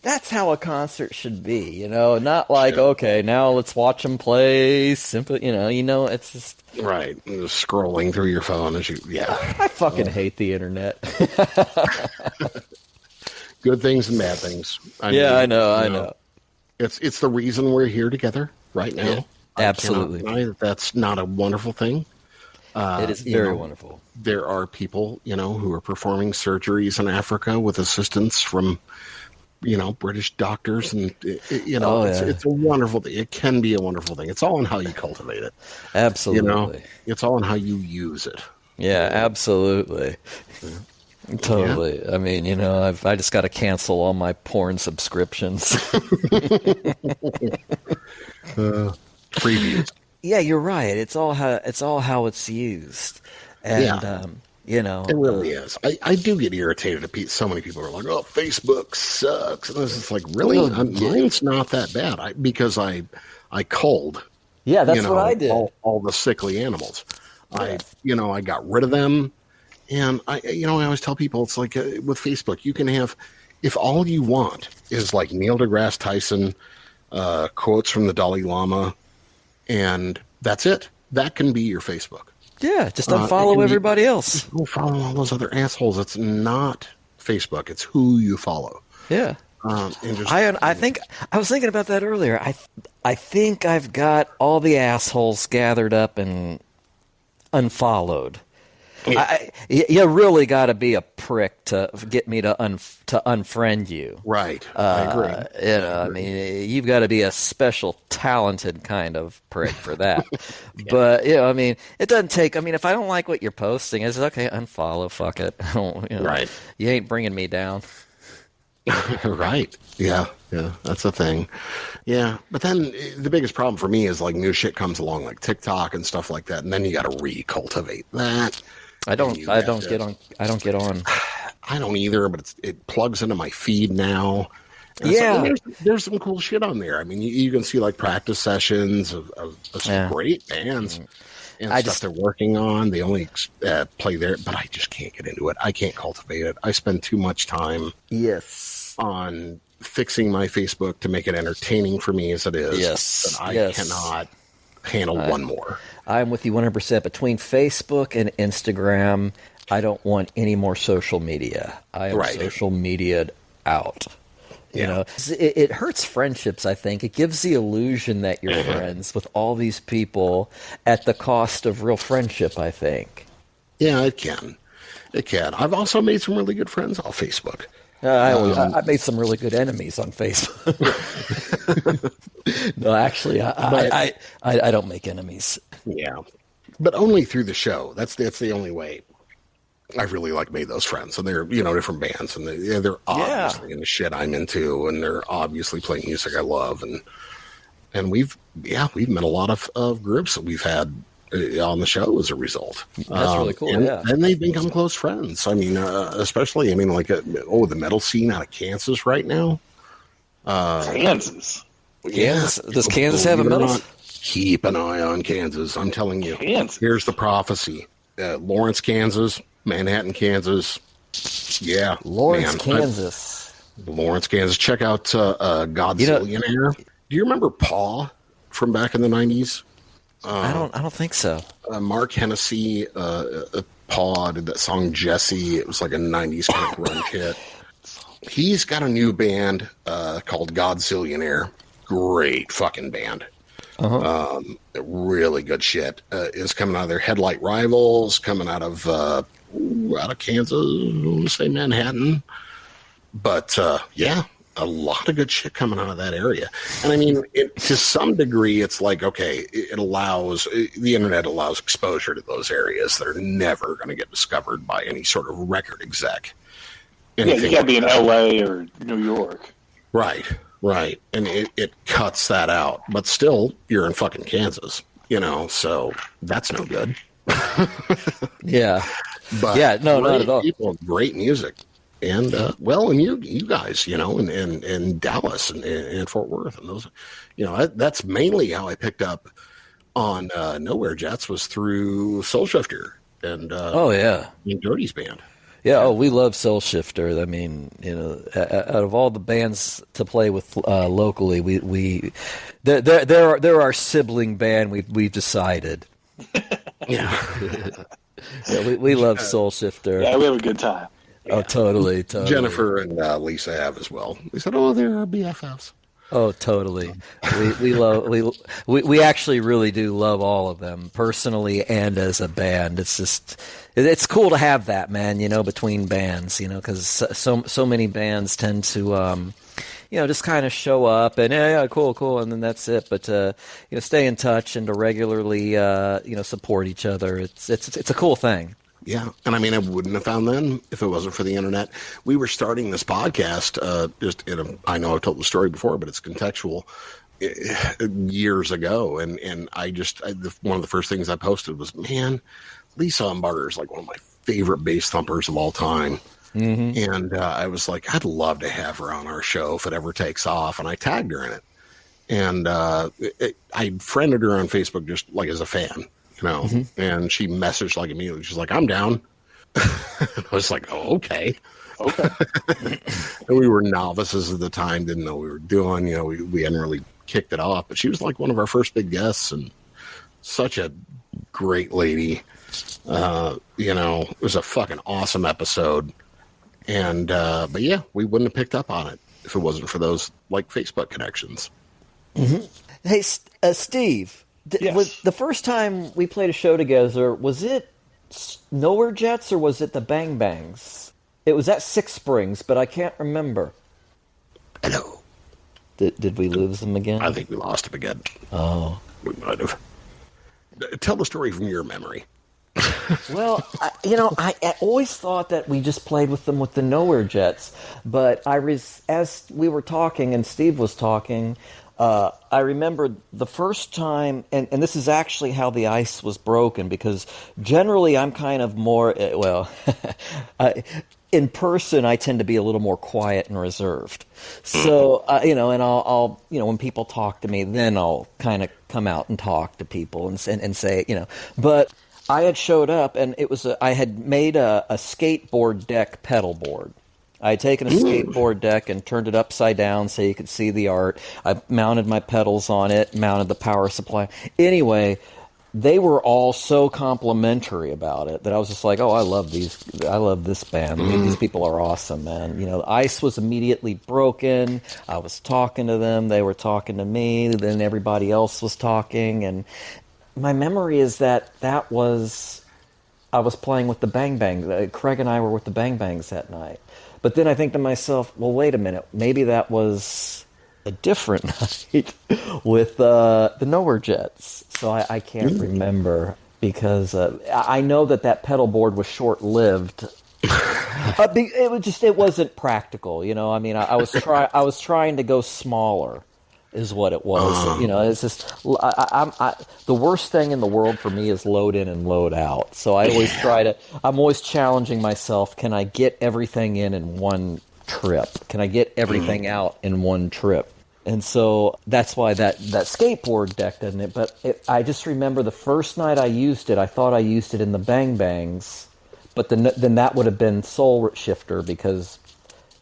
that's how a concert should be, not like, okay, now let's watch them play simple, it's just... Right, just scrolling through your phone as you, I fucking hate the internet. Good things and bad things. I know. It's the reason we're here together right now. Yeah, absolutely. I cannot deny that's not a wonderful thing. It is very wonderful. There are people, who are performing surgeries in Africa with assistance from... British doctors, and it's a wonderful thing. It can be a wonderful thing. It's all in how you cultivate it. Absolutely. It's all in how you use it. Yeah, absolutely. Yeah. Totally. Yeah. I mean, I just got to cancel all my porn subscriptions. Previews. Yeah, you're right. It's all how it's used, and it really is. I do get irritated at so many people are like, "Oh, Facebook sucks," and this is like, really, mine's not that bad. Because I culled. Yeah, that's what I did. All the sickly animals. Yeah. I got rid of them, and I always tell people it's like with Facebook, you can have, if all you want is like Neil deGrasse Tyson quotes from the Dalai Lama, and that's it. That can be your Facebook. Yeah, just unfollow everybody else. Don't follow all those other assholes. It's not Facebook. It's who you follow. Yeah. I think I was thinking about that earlier. I think I've got all the assholes gathered up and unfollowed. Yeah. You really got to be a prick to get me to unfriend you. Right. I agree. I mean, you've got to be a special, talented kind of prick for that. Yeah. But, it doesn't take... I mean, if I don't like what you're posting, it's okay, unfollow, fuck it. Right. You ain't bringing me down. Right. Yeah, that's the thing. Yeah, but then the biggest problem for me is like new shit comes along, like TikTok and stuff like that, and then you got to recultivate that. I don't get on. I don't either, but it plugs into my feed now. And there's some cool shit on there. I mean, you can see like practice sessions of some great bands and stuff they're working on. They only play there, but I just can't get into it. I can't cultivate it. I spend too much time on fixing my Facebook to make it entertaining for me as it is. Yes, but I cannot handle one more. I'm with you 100%. Between Facebook and Instagram, I don't want any more social media. I am social media'd out. It hurts friendships, I think. It gives the illusion that you're friends with all these people at the cost of real friendship, I think. Yeah, it can. It can. I've also made some really good friends off Facebook. I made some really good enemies on Facebook. No, actually, I don't make enemies. Yeah, but only through the show. That's the only way I really made those friends. And they're different bands, and they're obviously in the shit I'm into, and they're obviously playing music I love, and we've met a lot of groups that we've had on the show as a result. That's really cool. And they've become close friends. I mean, especially the metal scene out of Kansas right now. Kansas. Kansas. Does Kansas have a metal? Keep an eye on Kansas. I'm telling you. Kansas. Here's the prophecy: Lawrence, Kansas, Manhattan, Kansas. Yeah, Lawrence, Kansas. Lawrence, Kansas. Check out Godzillionaire. Do you remember Paw from back in the 90s? I don't think so. Mark Hennessy, Paw did that song Jesse. It was like a 90s kind of grunge hit. He's got a new band called Godzillionaire. Great fucking band. Really good shit. Is coming out of their Headlight Rivals, coming out of Kansas, say Manhattan. But a lot of good shit coming out of that area. And I mean, to some degree, it's like, okay, the internet allows exposure to those areas that are never going to get discovered by any sort of record exec. You got to be in LA or New York. Right. And it cuts that out. But still, you're in fucking Kansas, so that's no good. Yeah. But yeah, no, not at all. People, great music. And, and you guys, in Dallas and Fort Worth and those, that's mainly how I picked up on Nowhere Jets was through Solshifter and Doty's band. Yeah, we love Solshifter. I mean, out of all the bands to play with locally, they're our sibling band. We've decided. Yeah. We love Solshifter. Yeah, we have a good time. Oh, totally. Jennifer and Lisa have as well. They said, "Oh, they're our BFFs." Oh, totally. We actually really do love all of them personally and as a band. It's cool to have that, man. Between bands, because so many bands tend to just kind of show up and yeah, cool, and then that's it. But stay in touch and to regularly support each other. It's a cool thing. Yeah, and I mean, I wouldn't have found them if it wasn't for the internet. We were starting this podcast I know I've told the story before, but it's contextual. Years ago, and one of the first things I posted was, man, Lisa Umbarger is like one of my favorite bass thumpers of all time. Mm-hmm. And I was like, I'd love to have her on our show if it ever takes off. And I tagged her in it. And I friended her on Facebook just like as a fan, mm-hmm. And she messaged like immediately. She's like, I'm down. I was like, oh, okay. And we were novices at the time, didn't know what we were doing. We hadn't really kicked it off. But she was like one of our first big guests and such a great lady. It was a fucking awesome episode. And, but yeah, we wouldn't have picked up on it if it wasn't for those like Facebook connections. Mm-hmm. Hey, Steve, yes. Was the first time we played a show together, was it Nowhere Jets or was it the Bang Bangs? It was at Six Springs, but I can't remember. Hello. Did we lose them again? I think we lost them again. Oh. We might have. Tell the story from your memory. Well, I always thought that we just played with them with the Nowhere Jets, but as we were talking and Steve was talking, I remembered the first time, and this is actually how the ice was broken, because generally I'm kind of more, in person I tend to be a little more quiet and reserved. So, and I'll when people talk to me, then I'll kind of come out and talk to people and say, but I had showed up, and I had made a skateboard deck pedal board. I had taken a skateboard deck and turned it upside down so you could see the art. I mounted my pedals on it, mounted the power supply. Anyway, they were all so complimentary about it that I was just like, oh, I love this band. These people are awesome, man. The ice was immediately broken. I was talking to them. They were talking to me. Then everybody else was talking, and my memory is that I was playing with the Bang Bang. Craig and I were with the Bang Bangs that night. But then I think to myself, well, wait a minute. Maybe that was a different night with the Nowhere Jets. So I can't remember, because I know that pedal board was short-lived. It wasn't practical. I mean, I was trying to go smaller. Is what it was. It's just the worst thing in the world for me is load in and load out. So I always I'm always challenging myself. Can I get everything in one trip? Can I get everything out in one trip? And so that's why that skateboard deck doesn't it. But I just remember the first night I used it, I thought I used it in the Bang Bangs, but then that would have been Solshifter, because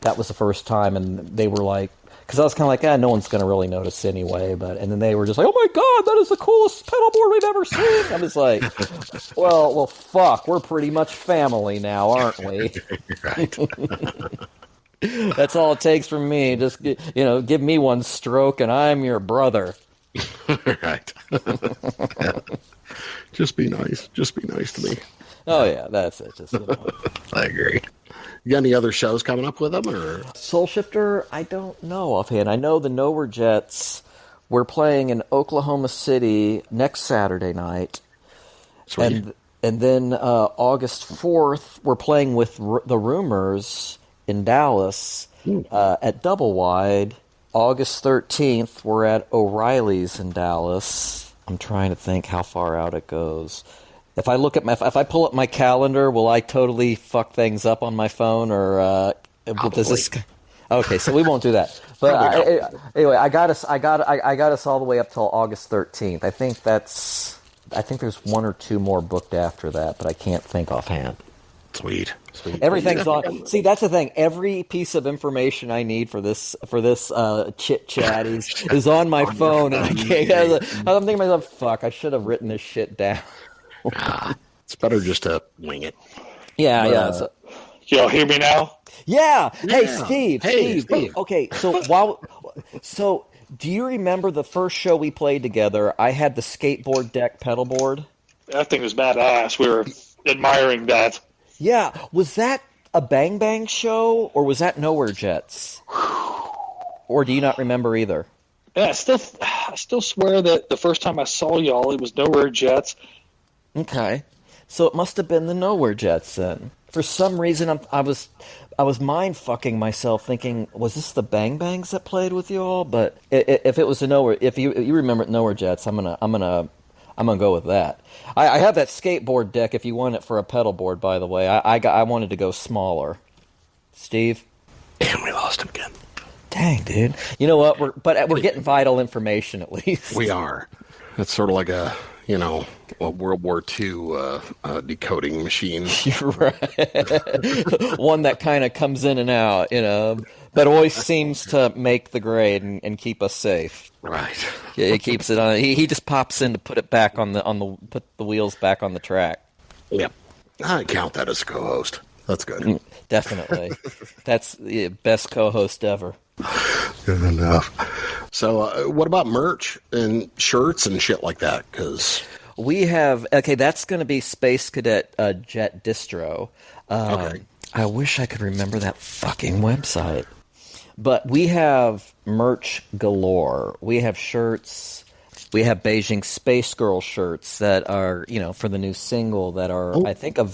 that was the first time, and they were like, because I was kind of like, no one's going to really notice anyway. And then they were just like, oh my God, that is the coolest pedal board we've ever seen. I'm just like, well, fuck, we're pretty much family now, aren't we? Right. That's all it takes from me. Just, give me one stroke and I'm your brother. Right. Yeah. Just be nice. Just be nice to me. Oh yeah, that's it. Just I agree. You got any other shows coming up with them, or Solshifter? I don't know offhand. I know the Nowhere Jets. We're playing in Oklahoma City next Saturday night. Sweet. And then August 4th, we're playing with the Rumors in Dallas at Double Wide. August 13th, we're at O'Reilly's in Dallas. I'm trying to think how far out it goes. If I pull up my calendar, will I totally fuck things up on my phone, or does this? Okay, so we won't do that. But anyway, I got us all the way up till August 13th. I think there's one or two more booked after that, but I can't think offhand. Sweet. Everything's on. See, that's the thing. Every piece of information I need for this chit chat is on my phone, and I can't. I'm thinking to myself, "Fuck! I should have written this shit down." It's better just to wing it. Yeah. So, y'all hear me now? yeah. Hey, Steve. Steve. Okay. So do you remember the first show we played together? I had the skateboard deck pedal board. That thing was badass. We were admiring that. Yeah. Was that a Bang Bang show, or was that Nowhere Jets? Or do you not remember either? Yeah, I still swear that the first time I saw y'all, it was Nowhere Jets. Okay. So it must have been the Nowhere Jets then. For some reason, I was mind fucking myself, thinking, was this the Bang Bangs that played with you all? But if it was the Nowhere, if you remember Nowhere Jets, I'm gonna go with that. I have that skateboard deck. If you want it for a pedal board, by the way, I wanted to go smaller. Steve, And we lost him again. dang dude. You know what? We're getting vital information at least. We are. It's sort of like a World War II decoding machine. You're right. One that kind of comes in and out, but always seems to make the grade and keep us safe. Right. Yeah, he keeps it on. He just pops in to put it back put the wheels back on the track. Yep. I count that as a co-host. That's good. Definitely. That's the best co-host ever. Good enough. So, what about merch and shirts and shit like that? Because we have that's going to be Space Cadet Jet Distro. Okay. I wish I could remember that fucking website. But we have merch galore. We have shirts. We have Beijing Space Girl shirts that are, for the new single that are, I think they're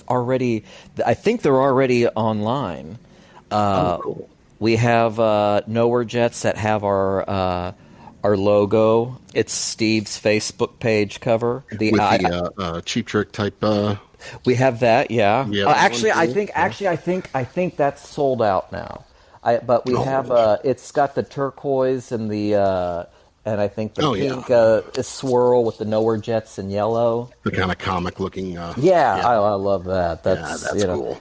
already online. Cool. We have Nowhere Jets that have our logo. It's Steve's Facebook page cover. With the Cheap Trick type. We have that, yeah. Actually, I think that's sold out now. But we have it's got the turquoise and the and I think the pink swirl with the Nowhere Jets in yellow. The kind of comic looking. I love that. That's cool.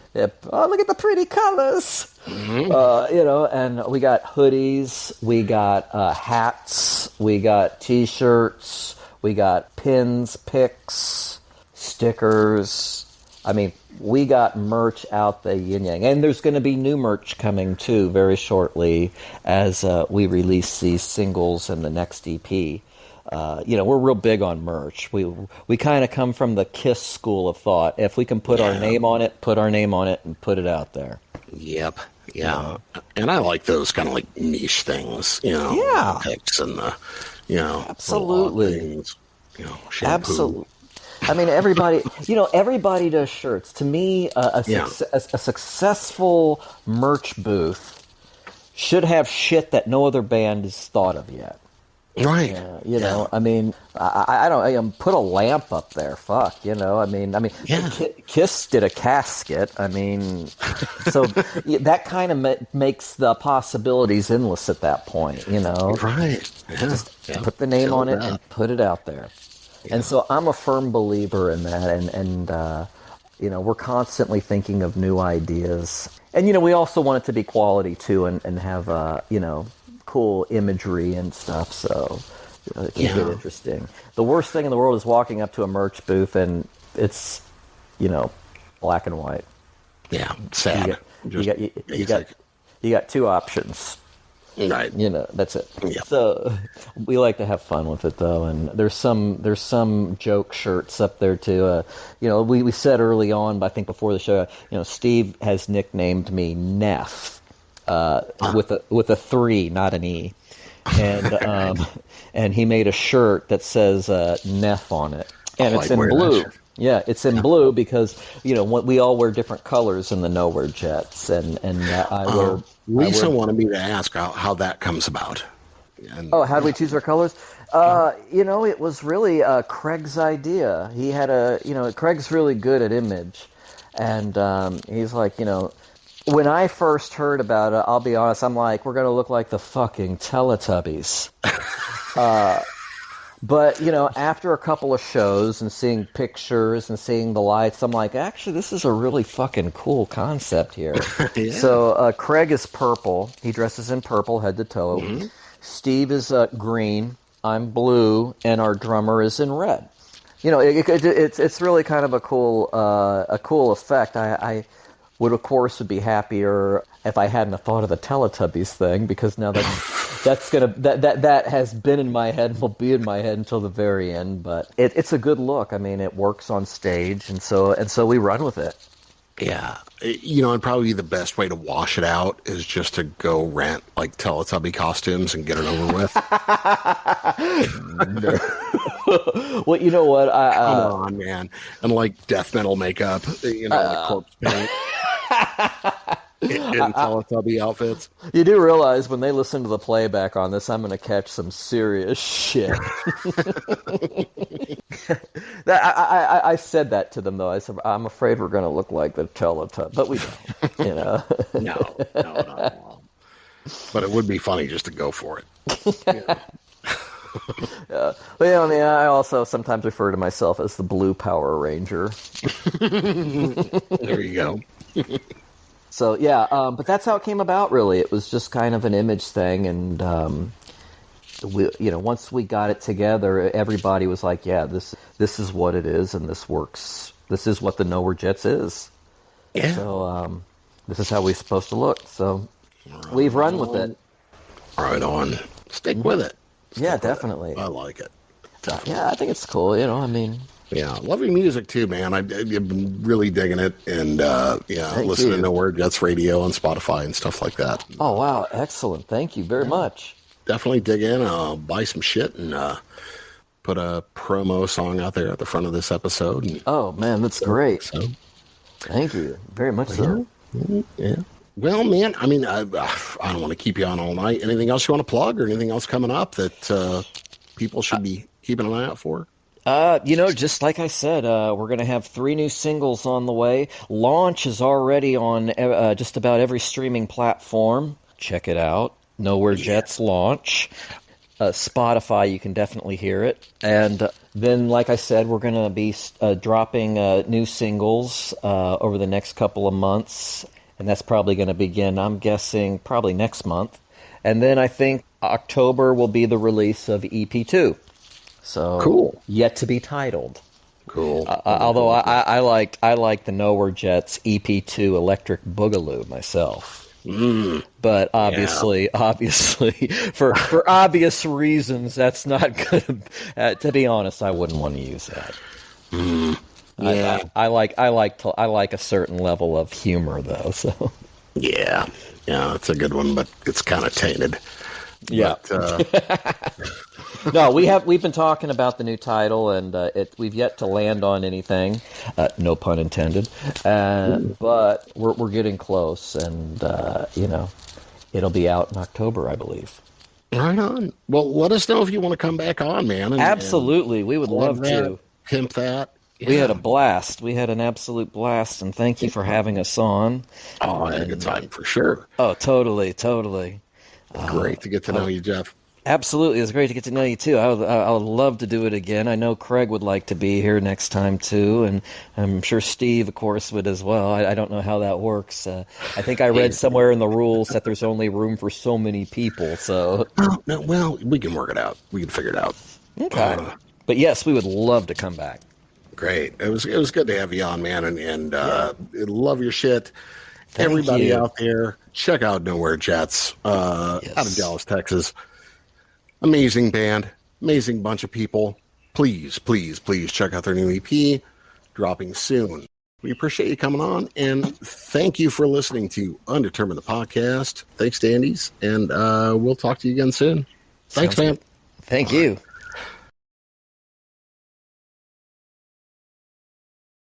Oh, look at the pretty colors. Mm-hmm. And we got hoodies, we got hats, we got T-shirts, we got pins, picks, stickers. I mean, we got merch out the yin yang, and there's going to be new merch coming too very shortly as we release these singles and the next EP. We're real big on merch. We kind of come from the KISS school of thought. If we can put our name on it, and put it out there. Yep. Yeah. And I like those kind of like niche things, the picks and the, absolutely. Things, shampoo. Absolutely. I mean, everybody does shirts. To me, a successful merch booth should have shit that no other band has thought of yet. Right. I mean, I don't put a lamp up there. Fuck, I mean, Kiss did a casket. I mean, so that kind of makes the possibilities endless at that point. Right. Yeah. Just put the name on it and put it out there. Yeah. And so I'm a firm believer in that, and we're constantly thinking of new ideas, and we also want it to be quality too, and have cool imagery and stuff. So it can get interesting. The worst thing in the world is walking up to a merch booth and it's black and white. Yeah, sad. You got two options. Right. That's it. Yeah. So we like to have fun with it, though, and there's some joke shirts up there too. We said early on, I think before the show, Steve has nicknamed me Neff, with a 3, not an E, and and he made a shirt that says Neff on it, and it's in blue. Yeah, it's in blue because we all wear different colors in the Nowhere Jets, and I wear. Lisa wanted me to ask how that comes about. And, how do we choose our colors? It was really Craig's idea. He had Craig's really good at image, and he's like, when I first heard about it, I'll be honest, I'm like, we're going to look like the fucking Teletubbies. But, after a couple of shows and seeing pictures and seeing the lights, I'm like, actually, this is a really fucking cool concept here. Yeah. So Craig is purple. He dresses in purple head to toe. Mm-hmm. Steve is green. I'm blue. And our drummer is in red. It's really kind of a cool effect. I would, of course, be happier if I hadn't have thought of the Teletubbies thing, because now that has been in my head and will be in my head until the very end. But it's a good look. I mean, it works on stage, and so we run with it. Yeah, and probably the best way to wash it out is just to go rent like Teletubby costumes and get it over with. Well, you know what? Come on, man, and like death metal makeup, like corpse paint. In Teletubby outfits. You do realize when they listen to the playback on this, I'm going to catch some serious shit. I said that to them, though. I said, I'm afraid we're going to look like the Teletubbies, but we don't. No. But it would be funny just to go for it. Yeah. But I also sometimes refer to myself as the Blue Power Ranger. There you go. So but that's how it came about. Really, it was just kind of an image thing, and once we got it together, everybody was like, "Yeah, this is what it is, and this works. This is what the Nowhere Jets is." Yeah. So this is how we're supposed to look. So we've run with it. Right on. Stick with it. Definitely. I like it. Definitely. Yeah, I think it's cool. Yeah, love your music too, man. I've been really digging it, and listen to Nowhere Jets Radio on Spotify and stuff like that. Oh wow, excellent! Thank you very much. Definitely dig in. Buy some shit and put a promo song out there at the front of this episode. And, oh man, that's great. So, thank you very much. So, yeah. Well, man, I mean, I don't want to keep you on all night. Anything else you want to plug, or anything else coming up that people should be keeping an eye out for? Just like I said, we're going to have 3 new singles on the way. Launch is already on just about every streaming platform. Check it out. Nowhere Jets Launch. Spotify, you can definitely hear it. And then, like I said, we're going to be dropping new singles over the next couple of months. And that's probably going to begin, I'm guessing, probably next month. And then I think October will be the release of EP2. So cool. Yet to be titled. Cool. Although I like the Nowhere Jets EP2 Electric Boogaloo myself. But obviously, for obvious reasons, that's not good. To be honest, I wouldn't want to use that. Yeah. I like a certain level of humor though. So. Yeah, it's a good one, but it's kind of tainted. Yeah. But, no, we've been talking about the new title, and we've yet to land on anything. No pun intended. But we're getting close, and it'll be out in October, I believe. Right on. Well, let us know if you want to come back on, man. Absolutely, we would love to. Pimp that. Yeah. We had a blast. We had an absolute blast, and thank you for having us on. Oh, I had a good time for sure. Oh, totally. Great to get to know you, Jeff. Absolutely. It was great to get to know you, too. I would love to do it again. I know Craig would like to be here next time, too, and I'm sure Steve, of course, would as well. I don't know how that works. I think I read somewhere in the rules that there's only room for so many people. So, well, we can work it out. We can figure it out. Okay. But, yes, we would love to come back. Great. It was good to have you on, man, and love your shit. Everybody out there, check out Nowhere Jets out of Dallas, Texas. Amazing band, amazing bunch of people. Please, please, please check out their new EP, dropping soon. We appreciate you coming on, and thank you for listening to Undetermined the podcast. Thanks, Dandies, and we'll talk to you again soon. Thanks, man. Thank you.